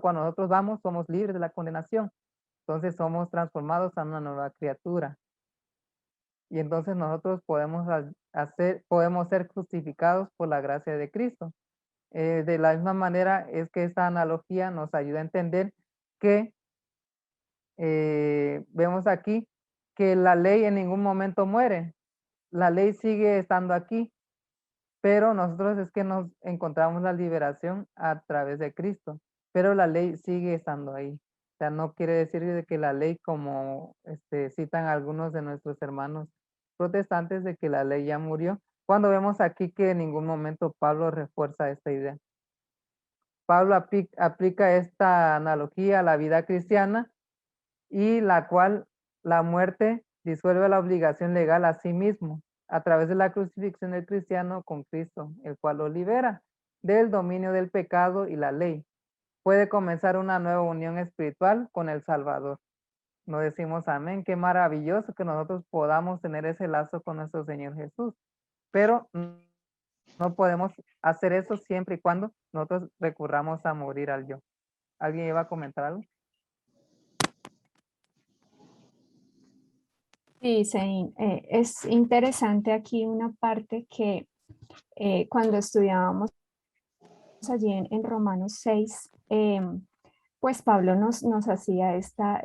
cuando nosotros vamos, somos libres de la condenación. Entonces somos transformados a una nueva criatura. Y entonces nosotros podemos ser justificados por la gracia de Cristo. De la misma manera es que esta analogía nos ayuda a entender que vemos aquí que la ley en ningún momento muere. La ley sigue estando aquí, pero nosotros es que nos encontramos la liberación a través de Cristo, pero la ley sigue estando ahí. O sea, no quiere decir de que la ley, como citan algunos de nuestros hermanos protestantes, de que la ley ya murió, cuando vemos aquí que en ningún momento Pablo refuerza esta idea. Pablo aplica esta analogía a la vida cristiana y la cual la muerte disuelve la obligación legal a sí mismo a través de la crucifixión del cristiano con Cristo, el cual lo libera del dominio del pecado y la ley. Puede comenzar una nueva unión espiritual con el Salvador. Nos decimos amén, qué maravilloso que nosotros podamos tener ese lazo con nuestro Señor Jesús, pero no podemos hacer eso siempre y cuando nosotros recurramos a morir al yo. ¿Alguien iba a comentar algo? Sí, Zein, es interesante aquí una parte que cuando estudiábamos allí en Romanos 6, pues Pablo nos hacía esta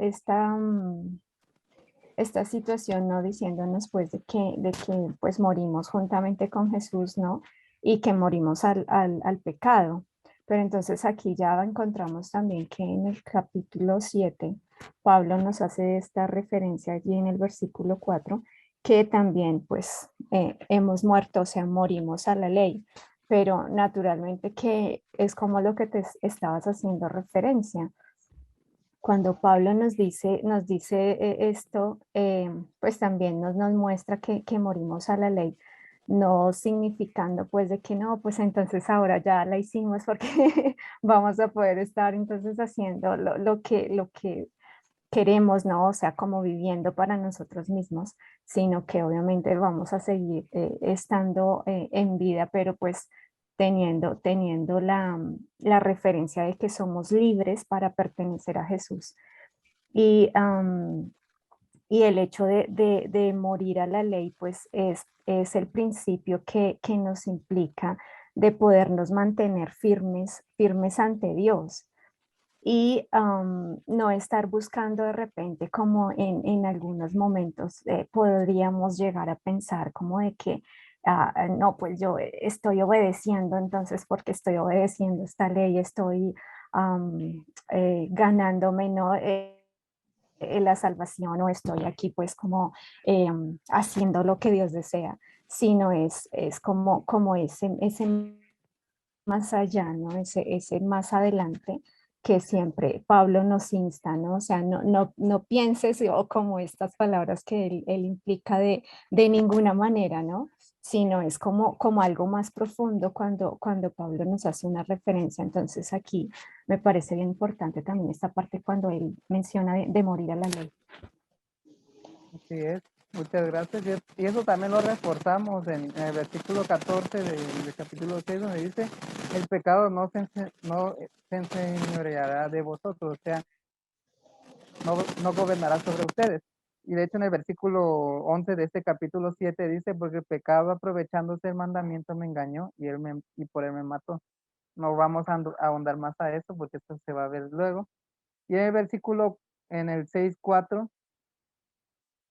situación, ¿no? Diciéndonos pues de que pues morimos juntamente con Jesús, ¿no? Y que morimos al pecado. Pero entonces aquí ya encontramos también que en el capítulo 7, Pablo nos hace esta referencia allí en el versículo 4, que también pues hemos muerto, o sea, morimos a la ley, pero naturalmente que es como lo que te estabas haciendo referencia. Cuando Pablo nos dice esto, pues también nos muestra que morimos a la ley, no significando pues de que no, pues entonces ahora ya la hicimos porque vamos a poder estar entonces haciendo lo que queremos, ¿no? O sea, como viviendo para nosotros mismos, sino que obviamente vamos a seguir estando en vida, pero pues teniendo la referencia de que somos libres para pertenecer a Jesús. Y, y el hecho de morir a la ley, pues es el principio que nos implica de podernos mantener firmes ante Dios y no estar buscando de repente como en algunos momentos podríamos llegar a pensar como de que no, pues yo estoy obedeciendo, entonces porque estoy obedeciendo esta ley estoy ganándome, ¿no? La salvación o estoy aquí pues como haciendo lo que Dios desea, sino es como ese más allá, ¿no? Ese más adelante que siempre Pablo nos insta, ¿no? O sea, no pienses o como estas palabras que él implica de ninguna manera, ¿no? Sino es como algo más profundo cuando Pablo nos hace una referencia. Entonces aquí me parece bien importante también esta parte cuando él menciona de morir a la ley. Así es, muchas gracias. Y eso también lo reforzamos en el versículo 14 del capítulo 6, donde dice, el pecado no se enseñoreará de vosotros, o sea, no gobernará sobre ustedes. Y de hecho en el versículo 11 de este capítulo 7 dice, porque el pecado aprovechándose el mandamiento me engañó y por él me mató. No vamos a ahondar más a eso porque esto se va a ver luego. Y en el versículo, en el 6:4,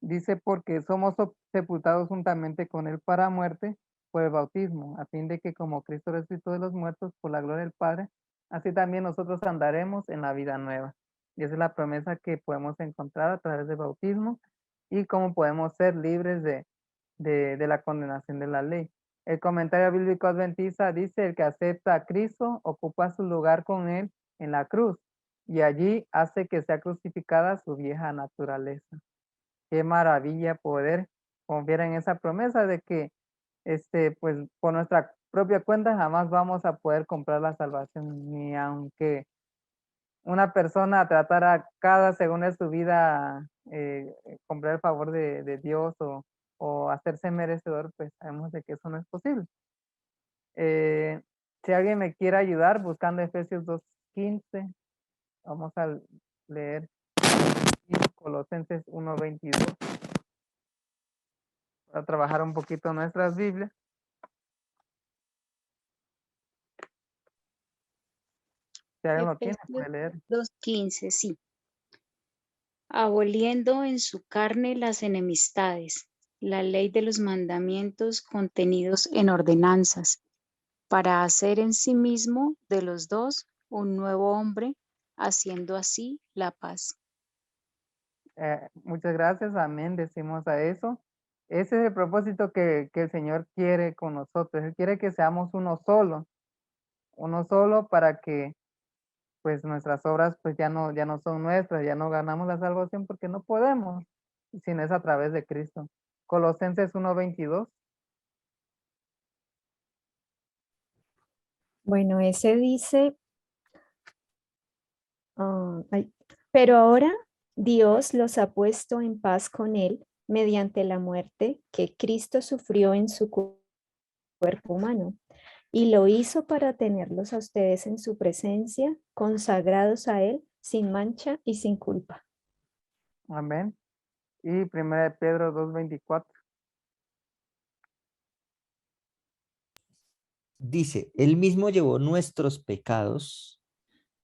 dice, porque somos sepultados juntamente con él para muerte por el bautismo, a fin de que como Cristo resucitó de los muertos por la gloria del Padre, así también nosotros andaremos en la vida nueva. Y esa es la promesa que podemos encontrar a través del bautismo y cómo podemos ser libres de la condenación de la ley. El comentario bíblico adventista dice: el que acepta a Cristo ocupa su lugar con él en la cruz y allí hace que sea crucificada su vieja naturaleza. Qué maravilla poder confiar en esa promesa de que pues por nuestra propia cuenta jamás vamos a poder comprar la salvación, ni aunque una persona tratara cada segundo de su vida comprar el favor de Dios o hacerse merecedor, pues sabemos de que eso no es posible. Si alguien me quiere ayudar buscando Efesios 2:15, vamos a leer Colosenses 1:22 para trabajar un poquito nuestras Biblias. Si alguien lo tiene, puede leer. 2:15, sí. Aboliendo en su carne las enemistades, la ley de los mandamientos contenidos en ordenanzas, para hacer en sí mismo de los dos un nuevo hombre, haciendo así la paz. Muchas gracias, amén, decimos a eso. Ese es el propósito que el Señor quiere con nosotros. Él quiere que seamos uno solo para que pues nuestras obras pues ya no son nuestras, ya no ganamos la salvación porque no podemos, sino es a través de Cristo. Colosenses 1:22. Bueno, ese dice, pero ahora Dios los ha puesto en paz con él mediante la muerte que Cristo sufrió en su cuerpo humano, y lo hizo para tenerlos a ustedes en su presencia, consagrados a él, sin mancha y sin culpa. Amén. Y 1 Pedro 2:24. Dice, él mismo llevó nuestros pecados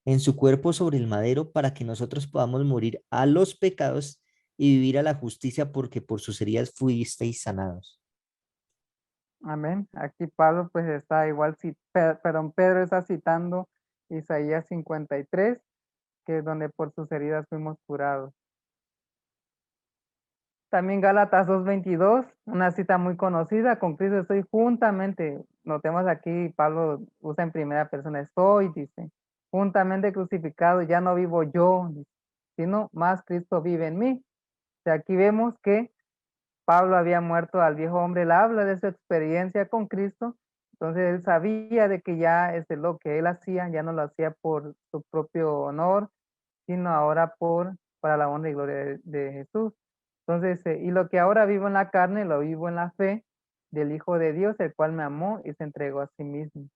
en su cuerpo sobre el madero para que nosotros podamos morir a los pecados y vivir a la justicia, porque por sus heridas fuisteis sanados. Amén. Aquí Pablo pues está igual, perdón, Pedro está citando Isaías 53, que es donde por sus heridas fuimos curados. También Gálatas 2:22, una cita muy conocida: con Cristo estoy juntamente, notemos aquí, Pablo usa en primera persona, estoy, dice, juntamente crucificado, ya no vivo yo, sino más Cristo vive en mí. O sea, aquí vemos que Pablo había muerto al viejo hombre, él habla de su experiencia con Cristo, entonces él sabía de que ya lo que él hacía, ya no lo hacía por su propio honor, sino ahora para la honra y gloria de Jesús. Entonces, y lo que ahora vivo en la carne, lo vivo en la fe del Hijo de Dios, el cual me amó y se entregó a sí mismo.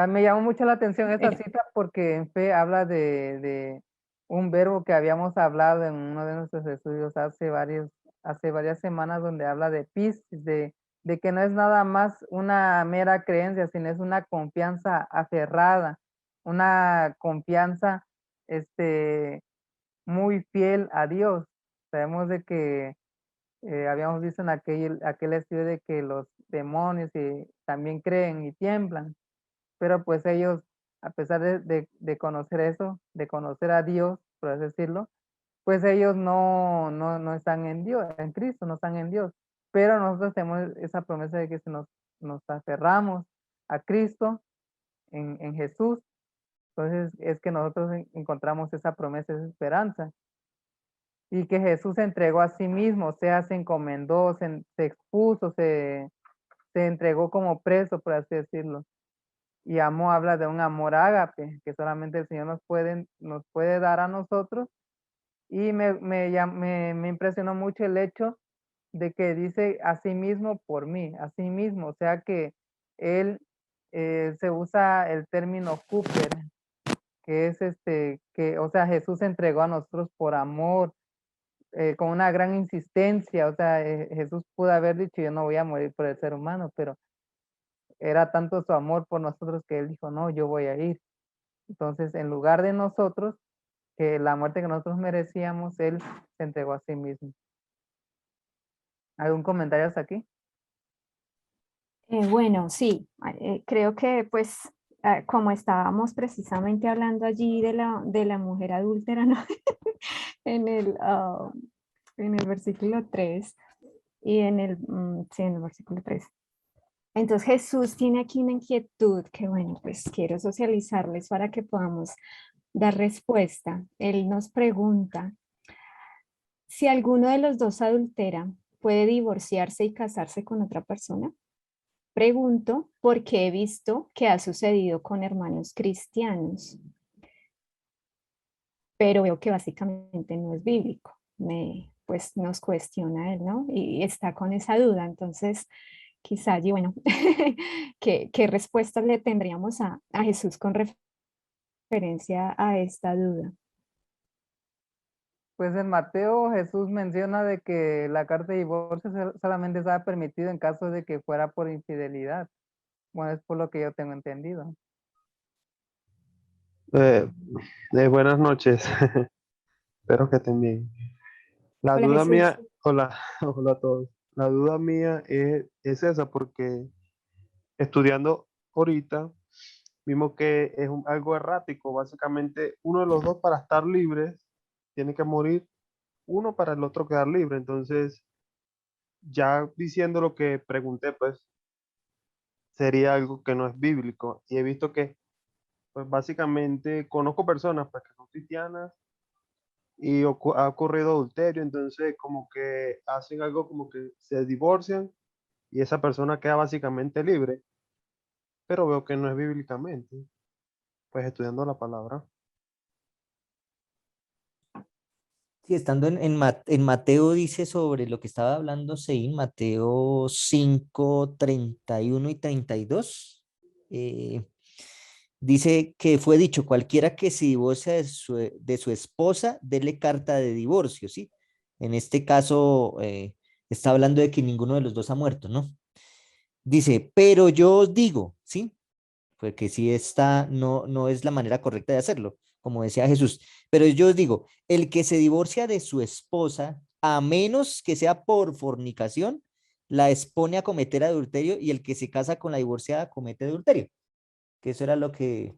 Me llamó mucho la atención esta cita porque en fe habla de un verbo que habíamos hablado en uno de nuestros estudios hace varias semanas, donde habla de pis, de que no es nada más una mera creencia, sino es una confianza aferrada, una confianza muy fiel a Dios. Sabemos de que habíamos visto en aquel estudio de que los demonios también creen y tiemblan, pero pues ellos, a pesar de conocer eso, de conocer a Dios, por así decirlo, pues ellos no están en Dios, en Cristo, no están en Dios. Pero nosotros tenemos esa promesa de que si nos aferramos a Cristo, en Jesús, entonces es que nosotros encontramos esa promesa, esa esperanza. Y que Jesús se entregó a sí mismo, o sea, se encomendó, se expuso, se entregó como preso, por así decirlo. Y amó, habla de un amor ágape, que solamente el Señor nos puede dar a nosotros. Y me impresionó mucho el hecho de que dice a sí mismo por mí, a sí mismo, o sea que él se usa el término Cooper, que es o sea, Jesús se entregó a nosotros por amor, con una gran insistencia. O sea, Jesús pudo haber dicho, yo no voy a morir por el ser humano, pero era tanto su amor por nosotros que él dijo, no, yo voy a ir. Entonces, en lugar de nosotros, que la muerte que nosotros merecíamos, él se entregó a sí mismo. ¿Algún comentario hasta aquí? Bueno, sí, creo que pues como estábamos precisamente hablando allí de la mujer adúltera, ¿no? en el versículo 3 y sí, en el versículo 3. Entonces Jesús tiene aquí una inquietud que, bueno, pues quiero socializarles para que podamos dar respuesta. Él nos pregunta, si alguno de los dos adultera, ¿puede divorciarse y casarse con otra persona? Pregunto porque he visto que ha sucedido con hermanos cristianos, pero veo que básicamente no es bíblico. Pues nos cuestiona él, ¿no? Y está con esa duda. Entonces, quizá allí, bueno, ¿qué respuesta le tendríamos a Jesús con referencia a esta duda? Pues en Mateo Jesús menciona de que la carta de divorcio solamente estaba permitido en caso de que fuera por infidelidad. Bueno, es por lo que yo tengo entendido. Eh, Buenas noches, espero que estén bien. La Hola duda Jesús. mía, hola, hola a todos. La duda mía es esa, porque estudiando ahorita vimos que es algo errático. Básicamente, uno de los dos para estar libres tiene que morir, uno para el otro quedar libre. Entonces, ya diciendo lo que pregunté, pues sería algo que no es bíblico. Y he visto que, pues básicamente, conozco personas pues, que son cristianas y ha ocurrido adulterio, entonces como que hacen algo como que se divorcian y esa persona queda básicamente libre, pero veo que no es bíblicamente, pues estudiando la palabra. Sí, estando en Mateo dice sobre lo que estaba hablando Sein, Mateo 5, 31 y 32. Dice que fue dicho, cualquiera que se divorcia de su esposa, dele carta de divorcio, ¿sí? En este caso, está hablando de que ninguno de los dos ha muerto, ¿no? Dice, pero yo os digo, ¿sí? Porque si esta no es la manera correcta de hacerlo, como decía Jesús. Pero yo os digo, el que se divorcia de su esposa, a menos que sea por fornicación, la expone a cometer adulterio, y el que se casa con la divorciada comete adulterio. Que eso era lo que,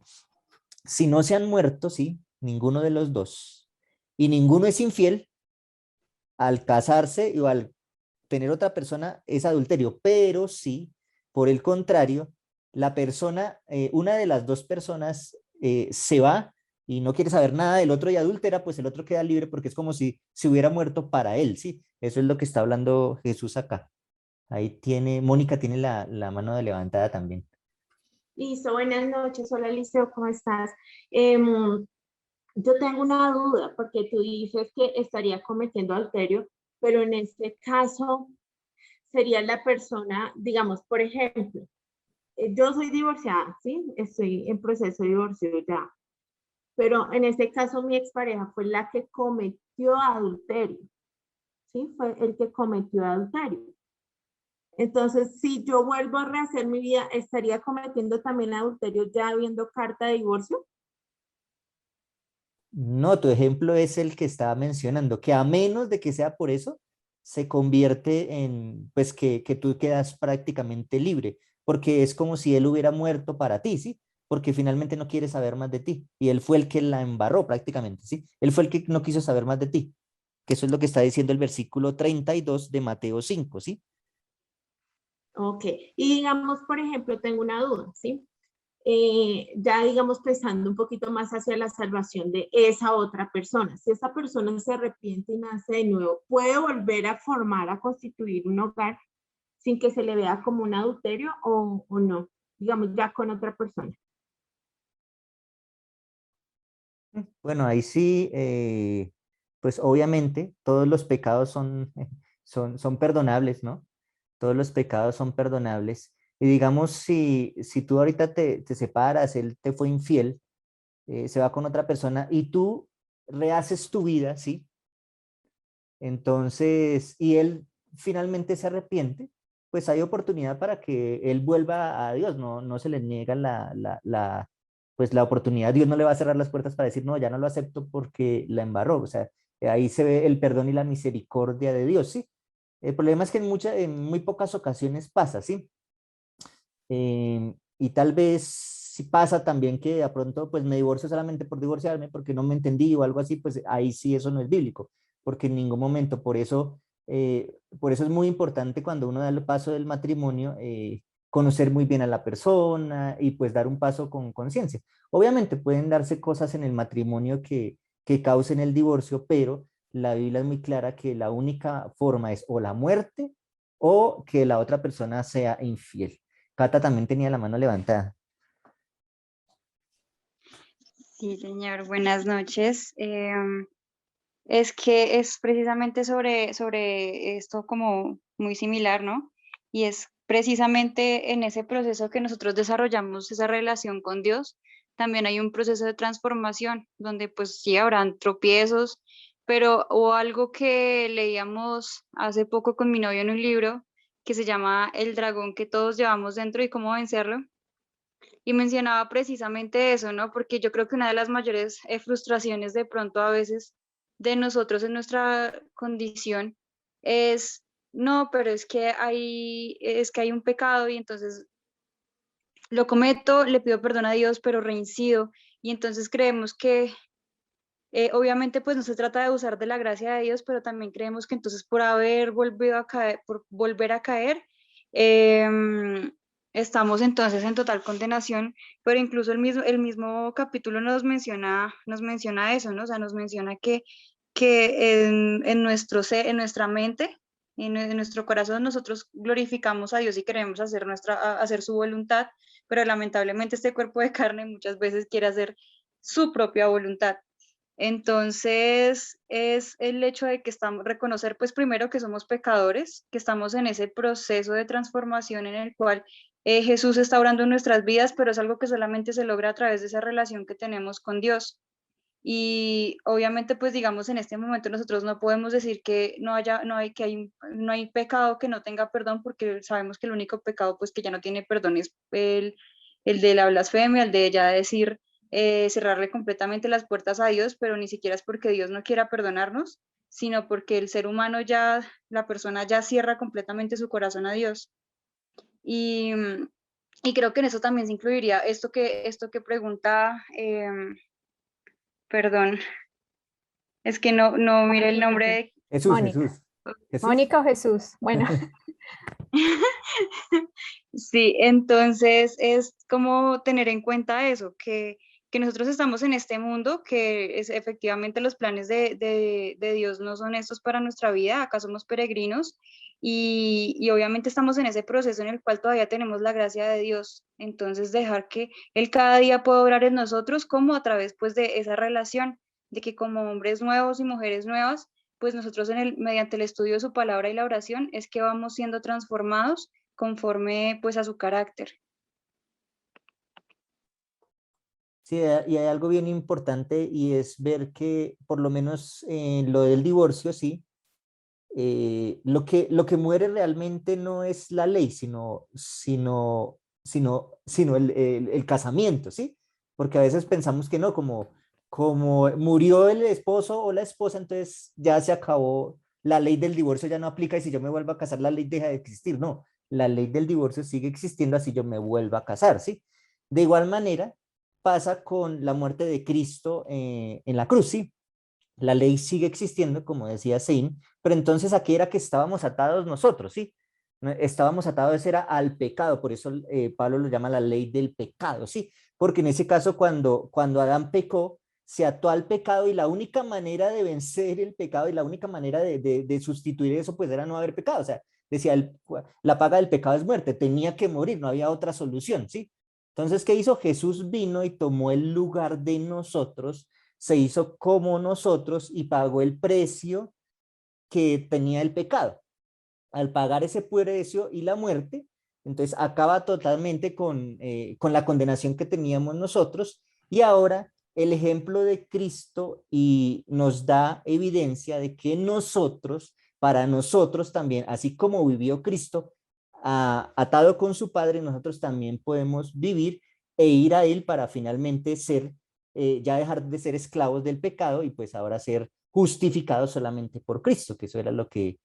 si no se han muerto, sí, ninguno de los dos, y ninguno es infiel, al casarse o al tener otra persona es adulterio, pero sí, por el contrario, la persona, una de las dos personas se va y no quiere saber nada del otro y adúltera, pues el otro queda libre porque es como si se hubiera muerto para él, ¿sí? Eso es lo que está hablando Jesús acá. Ahí tiene, Mónica tiene la mano de levantada también. Listo, buenas noches. Hola, Liceo, ¿cómo estás? Yo tengo una duda, porque tú dices que estaría cometiendo adulterio, pero en este caso sería la persona, digamos, por ejemplo, yo soy divorciada, ¿sí? Estoy en proceso de divorcio ya, pero en este caso mi expareja fue la que cometió adulterio, ¿sí? Fue el que cometió adulterio. Entonces, si yo vuelvo a rehacer mi vida, ¿estaría cometiendo también adulterio ya habiendo carta de divorcio? No, tu ejemplo es el que estaba mencionando, que a menos de que sea por eso, se convierte en, pues que tú quedas prácticamente libre, porque es como si él hubiera muerto para ti, ¿sí? Porque finalmente no quiere saber más de ti, y él fue el que la embarró prácticamente, ¿sí? Él fue el que no quiso saber más de ti, que eso es lo que está diciendo el versículo 32 de Mateo 5, ¿sí? Ok, y digamos, por ejemplo, tengo una duda, ¿sí? Ya digamos pensando un poquito más hacia la salvación de esa otra persona. Si esa persona se arrepiente y nace de nuevo, ¿puede volver a formar, a constituir un hogar sin que se le vea como un adulterio o no? Digamos, ya con otra persona. Bueno, ahí sí, pues obviamente todos los pecados son perdonables, ¿no? Todos los pecados son perdonables. Y digamos, si tú ahorita te separas, él te fue infiel, se va con otra persona y tú rehaces tu vida, ¿sí? Entonces, y él finalmente se arrepiente, pues hay oportunidad para que él vuelva a Dios, no se le niega pues la oportunidad. Dios no le va a cerrar las puertas para decir, no, ya no lo acepto porque la embarró. O sea, ahí se ve el perdón y la misericordia de Dios, ¿sí? El problema es que en muy pocas ocasiones pasa, ¿sí? Y tal vez si pasa también que de pronto pues me divorcio solamente por divorciarme porque no me entendí o algo así, pues ahí sí eso no es bíblico, porque en ningún momento, por eso es muy importante cuando uno da el paso del matrimonio, conocer muy bien a la persona y pues dar un paso con conciencia. Obviamente pueden darse cosas en el matrimonio que causen el divorcio, pero la Biblia es muy clara que la única forma es o la muerte o que la otra persona sea infiel. Cata también tenía la mano levantada. Sí, señor, buenas noches. Es que es precisamente sobre esto como muy similar, ¿no? Y es precisamente en ese proceso que nosotros desarrollamos esa relación con Dios, también hay un proceso de transformación, donde pues sí habrán tropiezos, pero o algo que leíamos hace poco con mi novio en un libro que se llama El dragón que todos llevamos dentro y cómo vencerlo. Y mencionaba precisamente eso, ¿no? Porque yo creo que una de las mayores frustraciones de pronto a veces de nosotros en nuestra condición es, no, pero es que hay un pecado y entonces lo cometo, le pido perdón a Dios, pero reincido. Y entonces creemos que obviamente pues no se trata de usar de la gracia de Dios, pero también creemos que entonces por haber volvido a caer, por volver a caer, em, estamos entonces en total condenación, pero incluso el mismo capítulo nos menciona eso, ¿no? O sea, nos menciona que en nuestro ser, en nuestra mente, en nuestro corazón, nosotros glorificamos a Dios y queremos hacer su voluntad, pero lamentablemente este cuerpo de carne muchas veces quiere hacer su propia voluntad. Entonces, es el hecho de que estamos, reconocer pues primero que somos pecadores, que estamos en ese proceso de transformación en el cual Jesús está obrando en nuestras vidas, pero es algo que solamente se logra a través de esa relación que tenemos con Dios. Y obviamente, pues digamos, en este momento nosotros no podemos decir que no hay pecado que no tenga perdón, porque sabemos que el único pecado pues que ya no tiene perdón es el de la blasfemia, el de ya decir, cerrarle completamente las puertas a Dios, pero ni siquiera es porque Dios no quiera perdonarnos, sino porque el ser humano ya, la persona ya cierra completamente su corazón a Dios. Y, y creo que en eso también se incluiría esto que pregunta, perdón, es que no mire el nombre de... Jesús, Mónica. Jesús. Jesús. Mónica o Jesús. Bueno, Sí, entonces es como tener en cuenta eso, que nosotros estamos en este mundo, que es efectivamente los planes de Dios no son estos para nuestra vida, acá somos peregrinos y obviamente estamos en ese proceso en el cual todavía tenemos la gracia de Dios. Entonces dejar que Él cada día pueda obrar en nosotros como a través pues de esa relación, de que como hombres nuevos y mujeres nuevas, pues nosotros mediante el estudio de su palabra y la oración es que vamos siendo transformados conforme pues a su carácter. Sí, y hay algo bien importante y es ver que por lo menos en lo del divorcio, sí, lo que muere realmente no es la ley, sino el casamiento, ¿sí? Porque a veces pensamos que no, como murió el esposo o la esposa, entonces ya se acabó, la ley del divorcio ya no aplica y si yo me vuelvo a casar, la ley deja de existir. No, la ley del divorcio sigue existiendo así yo me vuelva a casar, ¿sí? De igual manera pasa con la muerte de Cristo en la cruz, ¿sí? La ley sigue existiendo, como decía Sein, pero entonces aquí era que estábamos atados nosotros, ¿sí? Estábamos atados era al pecado, por eso Pablo lo llama la ley del pecado, ¿sí? Porque en ese caso cuando Adán pecó, se ató al pecado y la única manera de vencer el pecado y la única manera de sustituir eso pues era no haber pecado, o sea, decía, la paga del pecado es muerte, tenía que morir, no había otra solución, ¿sí? Entonces, ¿qué hizo? Jesús vino y tomó el lugar de nosotros, se hizo como nosotros y pagó el precio que tenía el pecado. Al pagar ese precio y la muerte, entonces acaba totalmente con la condenación que teníamos nosotros y ahora el ejemplo de Cristo y nos da evidencia de que nosotros, para nosotros también, así como vivió Cristo, atado con su Padre, nosotros también podemos vivir e ir a Él para finalmente ser, ya dejar de ser esclavos del pecado y pues ahora ser justificados solamente por Cristo, que eso era lo que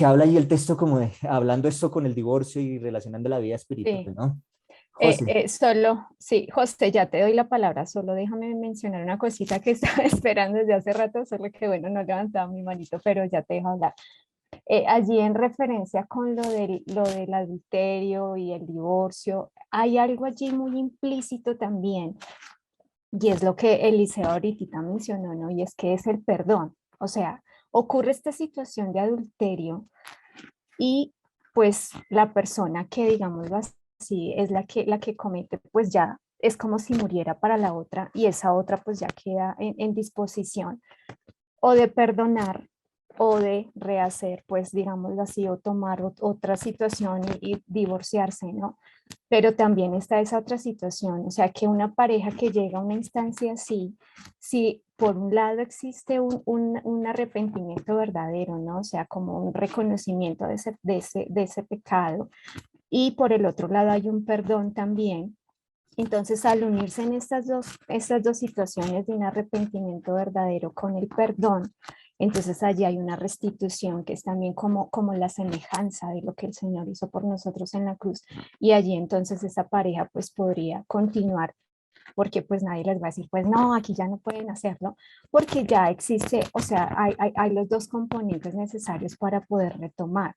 habla ahí el texto, como de, hablando esto con el divorcio y relacionando la vida espiritual, sí. ¿no? José. Sí, José, ya te doy la palabra, solo déjame mencionar una cosita que estaba esperando desde hace rato, solo que bueno, no levantaba mi manito, pero ya te dejo hablar. Allí en referencia con lo del adulterio y el divorcio, hay algo allí muy implícito también, y es lo que Eliseo ahorita mencionó, ¿no? Y es que es el perdón. O sea, ocurre esta situación de adulterio y pues la persona que, digámoslo así, es la que comete, pues ya es como si muriera para la otra y esa otra pues ya queda en disposición o de perdonar o de rehacer, pues digámoslo así, o tomar otra situación y divorciarse, ¿no? Pero también está esa otra situación, o sea, que una pareja que llega a una instancia así, si por un lado existe un arrepentimiento verdadero, ¿no? O sea, como un reconocimiento de ese pecado, y por el otro lado hay un perdón también. Entonces, al unirse en estas dos situaciones de un arrepentimiento verdadero con el perdón, entonces allí hay una restitución que es también como la semejanza de lo que el Señor hizo por nosotros en la cruz. Y allí entonces esa pareja pues podría continuar, porque pues nadie les va a decir, pues no, aquí ya no pueden hacerlo, porque ya existe, o sea, hay los dos componentes necesarios para poder retomar.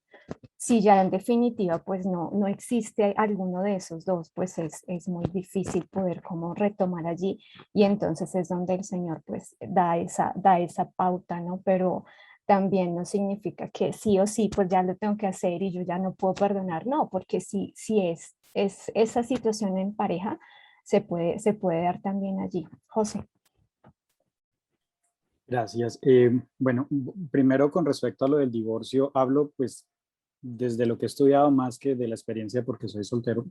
Si ya en definitiva pues no existe alguno de esos dos, pues es muy difícil poder como retomar allí, y entonces es donde el Señor pues da esa pauta, ¿no? Pero también no significa que sí o sí pues ya lo tengo que hacer y yo ya no puedo perdonar, no, porque si es esa situación en pareja, se puede dar también allí. José. Gracias. Bueno, primero con respecto a lo del divorcio, hablo pues desde lo que he estudiado más que de la experiencia porque soy soltero.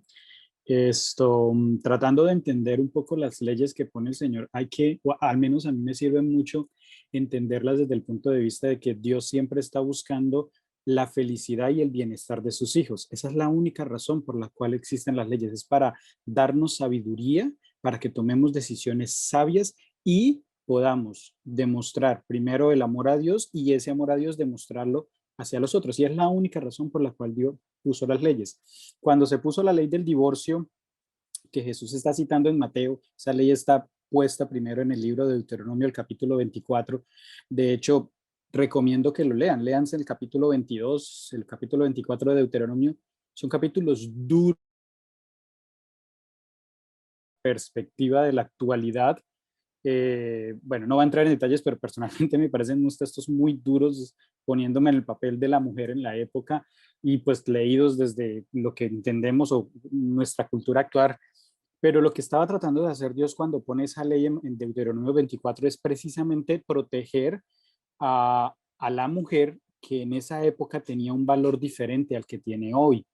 Tratando de entender un poco las leyes que pone el Señor, hay que, o al menos a mí me sirve mucho entenderlas desde el punto de vista de que Dios siempre está buscando la felicidad y el bienestar de sus hijos. Esa es la única razón por la cual existen las leyes, es para darnos sabiduría, para que tomemos decisiones sabias y podamos demostrar primero el amor a Dios y ese amor a Dios demostrarlo hacia los otros. Y es la única razón por la cual Dios puso las leyes. Cuando se puso la ley del divorcio, que Jesús está citando en Mateo, esa ley está puesta primero en el libro de Deuteronomio, el capítulo 24. De hecho, recomiendo que lo lean. Léanse el capítulo 22, el capítulo 24 de Deuteronomio. Son capítulos duros, perspectiva de la actualidad. Bueno, no va a entrar en detalles, pero personalmente me parecen unos textos muy duros, poniéndome en el papel de la mujer en la época y pues leídos desde lo que entendemos o nuestra cultura actual. Pero lo que estaba tratando de hacer Dios cuando pone esa ley en Deuteronomio 24 es precisamente proteger a la mujer que en esa época tenía un valor diferente al que tiene hoy.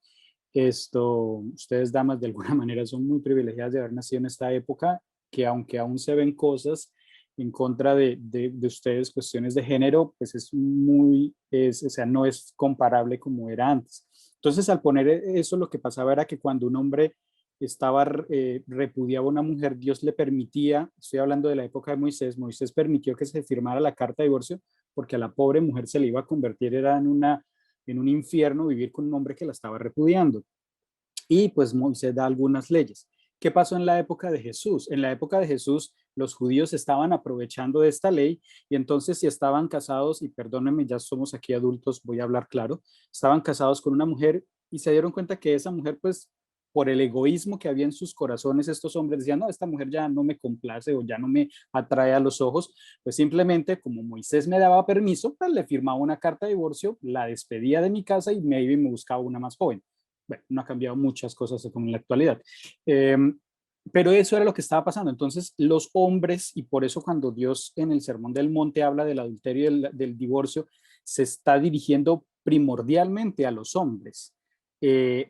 Ustedes damas de alguna manera son muy privilegiadas de haber nacido en esta época, que aunque aún se ven cosas en contra de ustedes, cuestiones de género, pues o sea, no es comparable como era antes. Entonces, al poner eso, lo que pasaba era que cuando un hombre repudiaba a una mujer, Dios le permitía, estoy hablando de la época de Moisés, Moisés permitió que se firmara la carta de divorcio porque a la pobre mujer se le iba a convertir, era en un infierno vivir con un hombre que la estaba repudiando. Y pues Moisés da algunas leyes. ¿Qué pasó en la época de Jesús? En la época de Jesús, los judíos estaban aprovechando de esta ley y entonces si estaban casados, y perdónenme, ya somos aquí adultos, voy a hablar claro, estaban casados con una mujer y se dieron cuenta que esa mujer, pues por el egoísmo que había en sus corazones, estos hombres decían, no, esta mujer ya no me complace o ya no me atrae a los ojos, pues simplemente como Moisés me daba permiso, pues le firmaba una carta de divorcio, la despedía de mi casa y me iba y me buscaba una más joven. Bueno, no ha cambiado muchas cosas como en la actualidad. Pero eso era lo que estaba pasando. Entonces, los hombres, y por eso cuando Dios en el Sermón del Monte habla del adulterio y del divorcio, se está dirigiendo primordialmente a los hombres,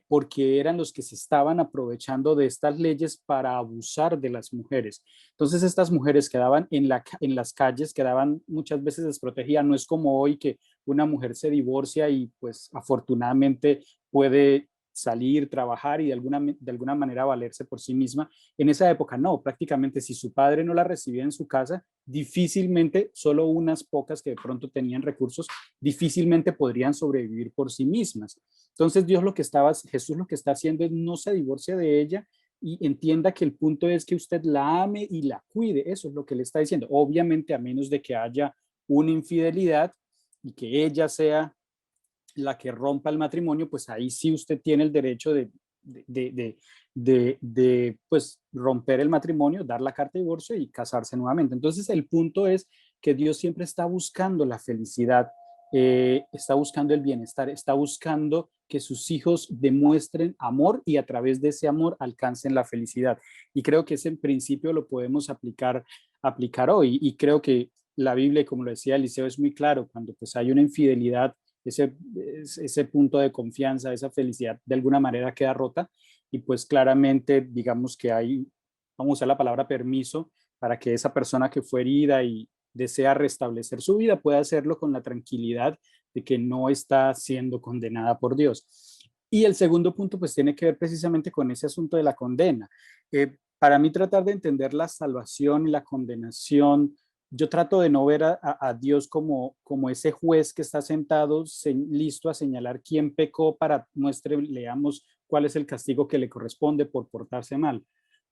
porque eran los que se estaban aprovechando de estas leyes para abusar de las mujeres. Entonces, estas mujeres quedaban en las calles, quedaban muchas veces desprotegidas. No es como hoy que una mujer se divorcia y pues afortunadamente puede salir, trabajar y de alguna manera valerse por sí misma. En esa época no, prácticamente si su padre no la recibía en su casa, difícilmente, solo unas pocas que de pronto tenían recursos, difícilmente podrían sobrevivir por sí mismas. Entonces Jesús lo que está haciendo es no se divorcia de ella y entienda que el punto es que usted la ame y la cuide, eso es lo que le está diciendo. Obviamente a menos de que haya una infidelidad y que ella sea la que rompa el matrimonio, pues ahí sí usted tiene el derecho de pues romper el matrimonio, dar la carta de divorcio y casarse nuevamente. Entonces el punto es que Dios siempre está buscando la felicidad, está buscando el bienestar, está buscando que sus hijos demuestren amor y a través de ese amor alcancen la felicidad. Y creo que ese principio lo podemos aplicar hoy. Y creo que la Biblia, como lo decía Eliseo, es muy claro. Cuando pues hay una infidelidad, ese punto de confianza, esa felicidad de alguna manera queda rota. Y pues claramente digamos que hay, vamos a usar la palabra permiso, para que esa persona que fue herida y desea restablecer su vida pueda hacerlo con la tranquilidad de que no está siendo condenada por Dios. Y el segundo punto pues tiene que ver precisamente con ese asunto de la condena. Para mí tratar de entender la salvación y la condenación, yo trato de no ver a Dios como ese juez que está sentado listo a señalar quién pecó para leamos cuál es el castigo que le corresponde por portarse mal.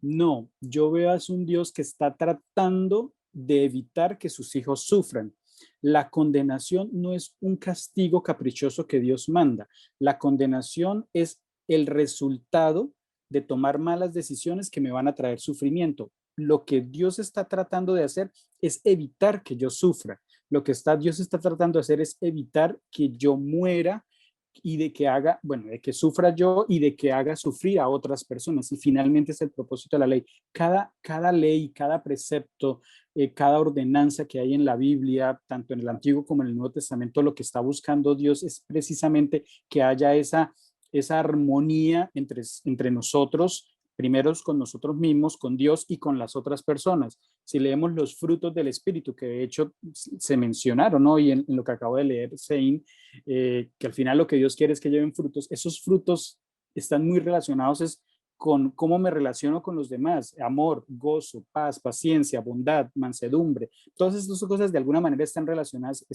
No, yo veo a un Dios que está tratando de evitar que sus hijos sufran. La condenación no es un castigo caprichoso que Dios manda. La condenación es el resultado de tomar malas decisiones que me van a traer sufrimiento. Lo que Dios está tratando de hacer es evitar que yo sufra. Lo que Dios está tratando de hacer es evitar que yo muera y de que sufra yo y de que haga sufrir a otras personas. Y finalmente es el propósito de la ley. Cada ley, cada precepto, cada ordenanza que hay en la Biblia, tanto en el Antiguo como en el Nuevo Testamento, lo que está buscando Dios es precisamente que haya esa armonía entre nosotros, primero con nosotros mismos, con Dios y con las otras personas. Si leemos los frutos del Espíritu, que de hecho se mencionaron, ¿no? Y en lo que acabo de leer, Sein, que al final lo que Dios quiere es que lleven frutos. Esos frutos están muy relacionados con cómo me relaciono con los demás: amor, gozo, paz, paciencia, bondad, mansedumbre. Todas estas cosas de alguna manera están relacionadas,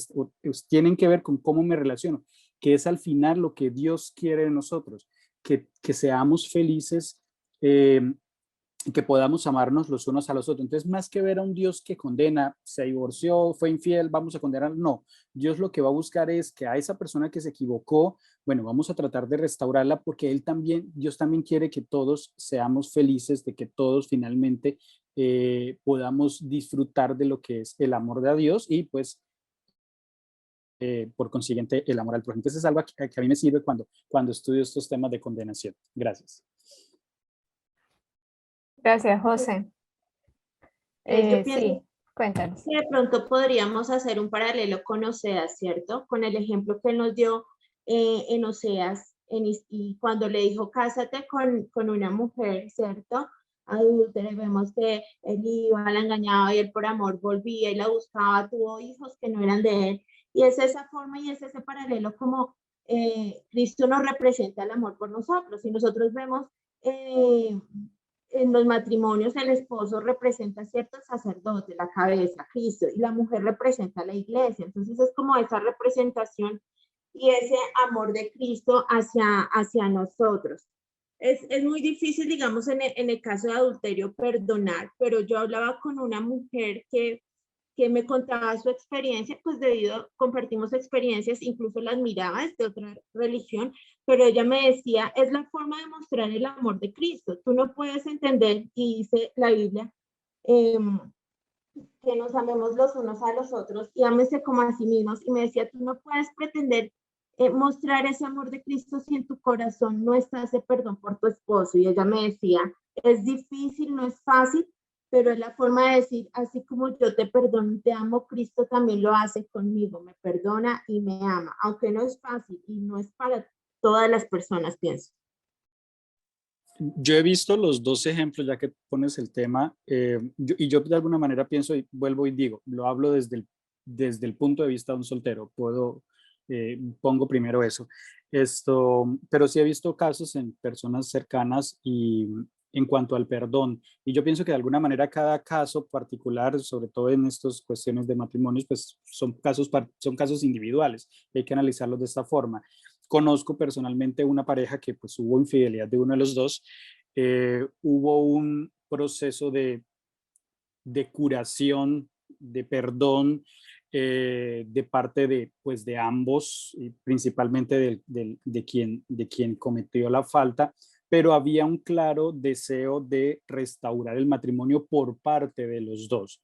tienen que ver con cómo me relaciono, que es al final lo que Dios quiere de nosotros, que seamos felices, que podamos amarnos los unos a los otros. Entonces, más que ver a un Dios que condena, se divorció, fue infiel, vamos a condenar, no. Dios lo que va a buscar es que a esa persona que se equivocó, bueno, vamos a tratar de restaurarla, porque Dios también quiere que todos seamos felices, de que todos finalmente podamos disfrutar de lo que es el amor de Dios y pues por consiguiente el amor al prójimo. Entonces es algo que a mí me sirve cuando estudio estos temas de condenación. Gracias. Gracias, José. Yo pienso Sí, cuéntanos. que de pronto podríamos hacer un paralelo con Oseas, ¿cierto? Con el ejemplo que él nos dio en Oseas, y cuando le dijo, cásate con una mujer, ¿cierto? Adúltera, y vemos que él iba, la engañaba y él por amor volvía y la buscaba, tuvo hijos que no eran de él. Y es esa forma y es ese paralelo como Cristo nos representa el amor por nosotros. Y nosotros vemos en los matrimonios el esposo representa cierto sacerdote, la cabeza, Cristo, y la mujer representa la iglesia. Entonces es como esa representación y ese amor de Cristo hacia nosotros. Es muy difícil, digamos, en el caso de adulterio perdonar, pero yo hablaba con una mujer que me contaba su experiencia, pues compartimos experiencias, incluso las miraba desde otra religión, pero ella me decía, es la forma de mostrar el amor de Cristo. Tú no puedes entender, y dice la Biblia, que nos amemos los unos a los otros y ámense como a sí mismos. Y me decía, tú no puedes pretender mostrar ese amor de Cristo si en tu corazón no está ese perdón por tu esposo. Y ella me decía, es difícil, no es fácil, pero es la forma de decir, así como yo te perdono y te amo, Cristo también lo hace conmigo, me perdona y me ama, aunque no es fácil y no es para todas las personas, pienso. Yo he visto los dos ejemplos, ya que pones el tema, yo de alguna manera pienso y vuelvo y digo, lo hablo desde el punto de vista de un soltero, pongo primero eso. Pero sí he visto casos en personas cercanas y en cuanto al perdón, y yo pienso que de alguna manera cada caso particular, sobre todo en estas cuestiones de matrimonios, pues son casos individuales, hay que analizarlos de esta forma. Conozco personalmente una pareja que pues hubo infidelidad de uno de los dos, hubo un proceso de curación, de perdón, de parte de, pues, de ambos, y principalmente de quien cometió la falta, pero había un claro deseo de restaurar el matrimonio por parte de los dos.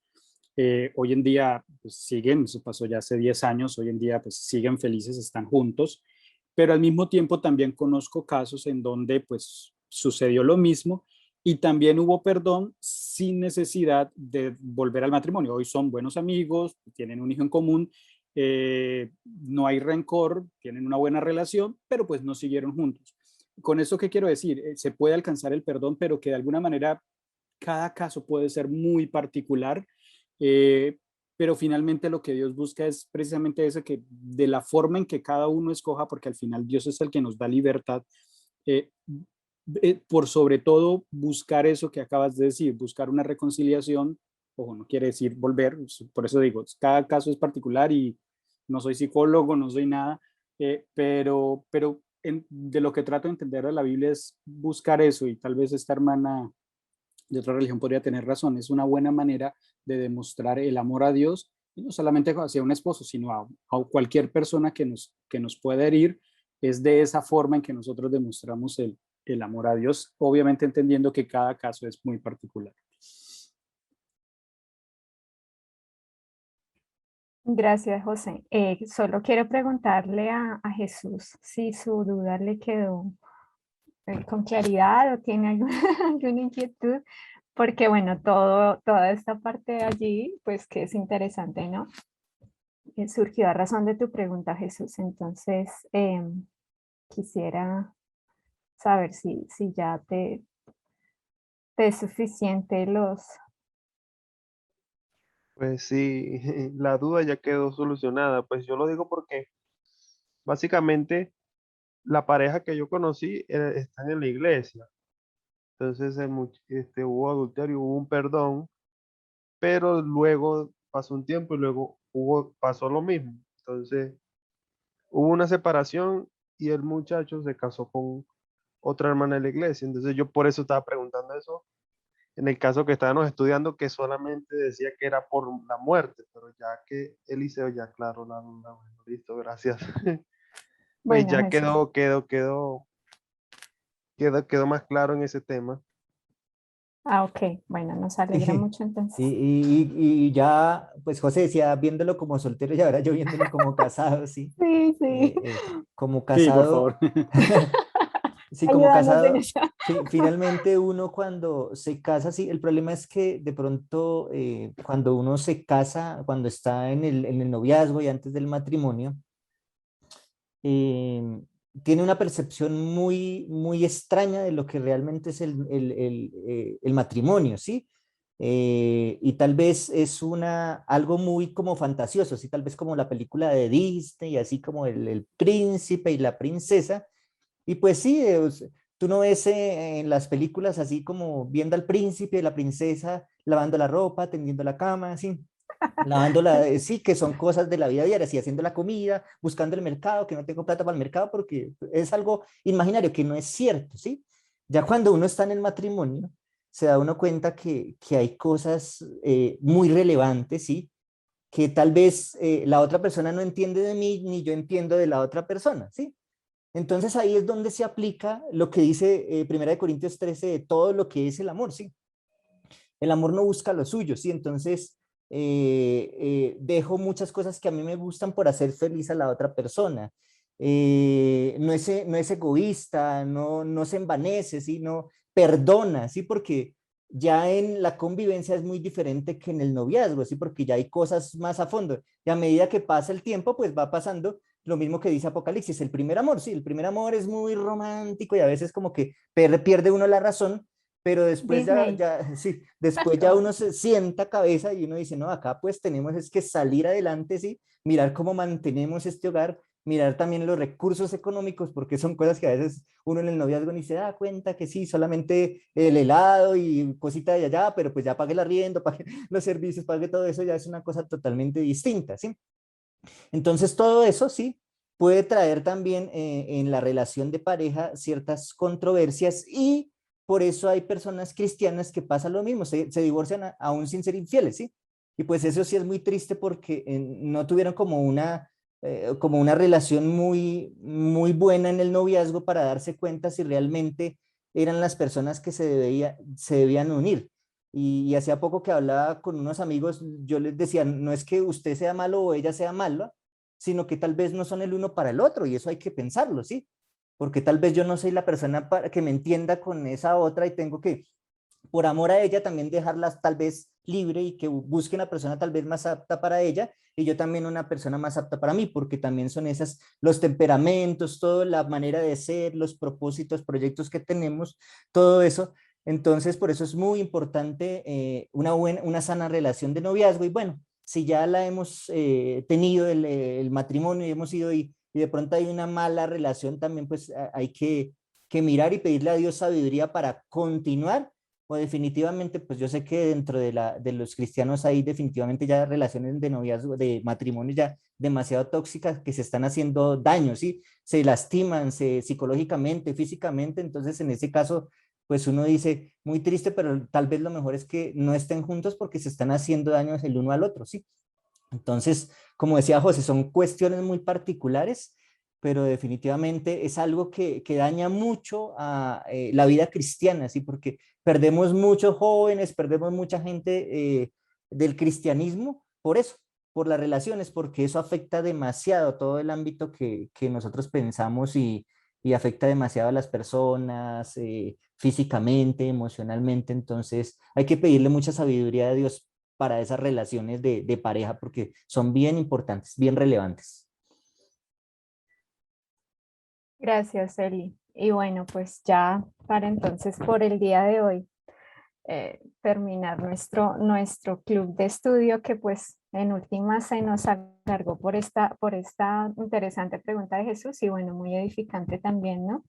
Hoy en día pues, siguen, eso pasó ya hace 10 años, hoy en día pues, siguen felices, están juntos, pero al mismo tiempo también conozco casos en donde pues sucedió lo mismo y también hubo perdón sin necesidad de volver al matrimonio. Hoy son buenos amigos, tienen un hijo en común, no hay rencor, tienen una buena relación, pero pues no siguieron juntos. Con eso, ¿qué quiero decir? Se puede alcanzar el perdón, pero que de alguna manera cada caso puede ser muy particular, pero finalmente lo que Dios busca es precisamente eso, que de la forma en que cada uno escoja, porque al final Dios es el que nos da libertad, por sobre todo buscar eso que acabas de decir, buscar una reconciliación. Ojo, no quiere decir volver, por eso digo, cada caso es particular y no soy psicólogo, no soy nada, pero de lo que trato de entender de la Biblia es buscar eso, y tal vez esta hermana de otra religión podría tener razón. Es una buena manera de demostrar el amor a Dios, y no solamente hacia un esposo, sino a cualquier persona que nos pueda herir. Es de esa forma en que nosotros demostramos el amor a Dios, obviamente entendiendo que cada caso es muy particular. Gracias, José. Solo quiero preguntarle a Jesús si su duda le quedó con claridad o tiene alguna, alguna inquietud, porque bueno, toda esta parte de allí, pues que es interesante, ¿no? Surgió a razón de tu pregunta, Jesús. Entonces, quisiera saber si ya te es suficiente los... Pues sí, la duda ya quedó solucionada. Pues yo lo digo porque básicamente la pareja que yo conocí están en la iglesia. Entonces hubo adulterio, hubo un perdón, pero luego pasó un tiempo y luego pasó lo mismo. Entonces hubo una separación y el muchacho se casó con otra hermana de la iglesia. Entonces yo por eso estaba preguntando eso. En el caso que estábamos estudiando, que solamente decía que era por la muerte, pero ya que Eliseo ya aclaró la duda, bueno, listo, gracias. Pues Bueno, ya Jesús. quedó más claro en ese tema. Ah, ok. Bueno, nos alegra mucho entonces. Y ya, pues José decía, viéndolo como soltero y ahora yo viéndolo como casado, ¿sí? Sí, sí. Como Sí, por casado, favor. sí, como Ayúdanos en casado, eso. finalmente uno cuando se casa, sí, el problema es que de pronto cuando uno se casa, cuando está en el noviazgo y antes del matrimonio, eh, tiene una percepción muy, muy extraña de lo que realmente es el matrimonio, ¿sí? Y tal vez es algo muy como fantasioso, ¿sí? Tal vez como la película de Disney, así como el príncipe y la princesa. Y pues sí, tú no ves en las películas así como viendo al príncipe y la princesa lavando la ropa, tendiendo la cama, así. Lavándola, sí, que son cosas de la vida diaria, así haciendo la comida, buscando el mercado, que no tengo plata para el mercado, porque es algo imaginario, que no es cierto, ¿sí? Ya cuando uno está en el matrimonio, se da uno cuenta que hay cosas muy relevantes, ¿sí? Que tal vez la otra persona no entiende de mí, ni yo entiendo de la otra persona, ¿sí? Entonces ahí es donde se aplica lo que dice 1 Corintios 13 de todo lo que es el amor, ¿sí? El amor no busca lo suyo, ¿sí? Entonces, dejo muchas cosas que a mí me gustan por hacer feliz a la otra persona. No es egoísta, no se envanece, ¿sí? No perdona, ¿sí? Porque ya en la convivencia es muy diferente que en el noviazgo, ¿sí? Porque ya hay cosas más a fondo. Y a medida que pasa el tiempo, pues va pasando lo mismo que dice Apocalipsis, el primer amor, sí, el primer amor es muy romántico y a veces como que pierde uno la razón, pero después Disney. sí, después ya uno se sienta cabeza y uno dice, no, acá pues tenemos es que salir adelante, sí, mirar cómo mantenemos este hogar, mirar también los recursos económicos, porque son cosas que a veces uno en el noviazgo ni se da cuenta que sí, solamente el helado y cosita de allá, pero pues ya pague el arriendo, pague los servicios, pague todo eso, ya es una cosa totalmente distinta, ¿sí? Entonces todo eso, sí, puede traer también en la relación de pareja ciertas controversias y por eso hay personas cristianas que pasa lo mismo, se divorcian aún sin ser infieles, ¿sí? Y pues eso sí es muy triste porque no tuvieron como una relación muy buena en el noviazgo para darse cuenta si realmente eran las personas que se debían unir. Y hacía poco que hablaba con unos amigos, yo les decía, no es que usted sea malo o ella sea mala, sino que tal vez no son el uno para el otro, y eso hay que pensarlo, ¿sí? Porque tal vez yo no soy la persona para que me entienda con esa otra y tengo que, por amor a ella, también dejarla tal vez libre y que busque una persona tal vez más apta para ella y yo también una persona más apta para mí, porque también son esas, los temperamentos, toda la manera de ser, los propósitos, proyectos que tenemos, todo eso. Entonces, por eso es muy importante una sana relación de noviazgo. Y bueno, si ya la hemos tenido el matrimonio y hemos ido y de pronto hay una mala relación, también pues hay que mirar y pedirle a Dios sabiduría para continuar, o definitivamente, pues yo sé que dentro de los cristianos hay definitivamente ya relaciones de noviazgo, de matrimonio ya demasiado tóxicas que se están haciendo daño, ¿sí? Se lastiman psicológicamente, físicamente, entonces en ese caso pues uno dice, muy triste, pero tal vez lo mejor es que no estén juntos porque se están haciendo daños el uno al otro, ¿sí? Entonces, como decía José, son cuestiones muy particulares, pero definitivamente es algo que daña mucho a la vida cristiana, ¿sí? Porque perdemos muchos jóvenes, perdemos mucha gente del cristianismo por eso, por las relaciones, porque eso afecta demasiado todo el ámbito que nosotros pensamos y afecta demasiado a las personas, físicamente, emocionalmente. Entonces hay que pedirle mucha sabiduría a Dios para esas relaciones de pareja, porque son bien importantes, bien relevantes. Gracias, Eli. Y bueno, pues ya para entonces por el día de hoy terminar nuestro club de estudio, que pues en última se nos alargó por esta interesante pregunta de Jesús y bueno, muy edificante también, ¿no?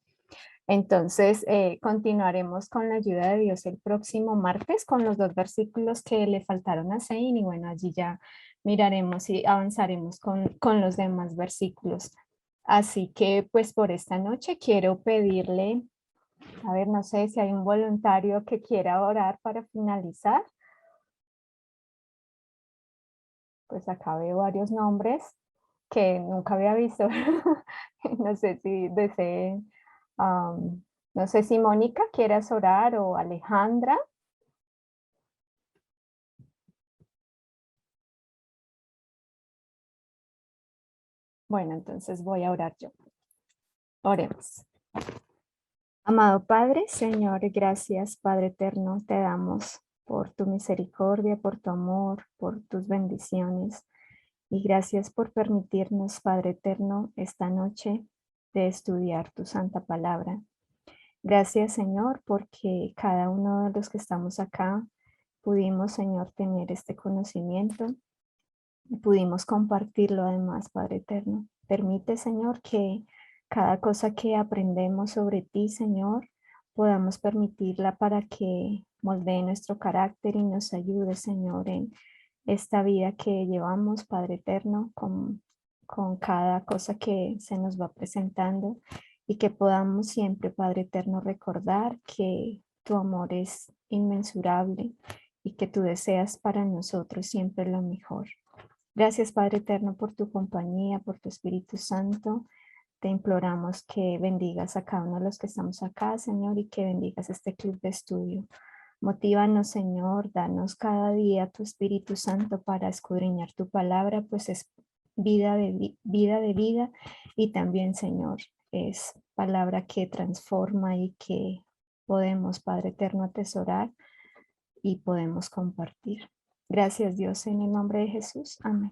Entonces, continuaremos con la ayuda de Dios el próximo martes con los 2 versículos que le faltaron a Sein y bueno, allí ya miraremos y avanzaremos con los demás versículos. Así que pues por esta noche quiero pedirle, a ver, no sé si hay un voluntario que quiera orar para finalizar. Pues acá veo varios nombres que nunca había visto. No sé si deseen, no sé si Mónica quieras orar o Alejandra. Bueno, entonces voy a orar yo. Oremos. Amado Padre, Señor, gracias Padre eterno, te damos por tu misericordia, por tu amor, por tus bendiciones. Y gracias por permitirnos, Padre eterno, esta noche de estudiar tu santa palabra. Gracias, Señor, porque cada uno de los que estamos acá pudimos, Señor, tener este conocimiento y pudimos compartirlo además, Padre eterno. Permite, Señor, que cada cosa que aprendemos sobre ti, Señor, podamos permitirla para que moldee nuestro carácter y nos ayude, Señor, en esta vida que llevamos, Padre eterno, con cada cosa que se nos va presentando y que podamos siempre, Padre eterno, recordar que tu amor es inmensurable y que tú deseas para nosotros siempre lo mejor. Gracias, Padre eterno, por tu compañía, por tu Espíritu Santo. Te imploramos que bendigas a cada uno de los que estamos acá, Señor, y que bendigas este club de estudio. Motívanos, Señor, danos cada día tu Espíritu Santo para escudriñar tu palabra, pues es vida de vida y también, Señor, es palabra que transforma y que podemos, Padre eterno, atesorar y podemos compartir. Gracias, Dios, en el nombre de Jesús. Amén.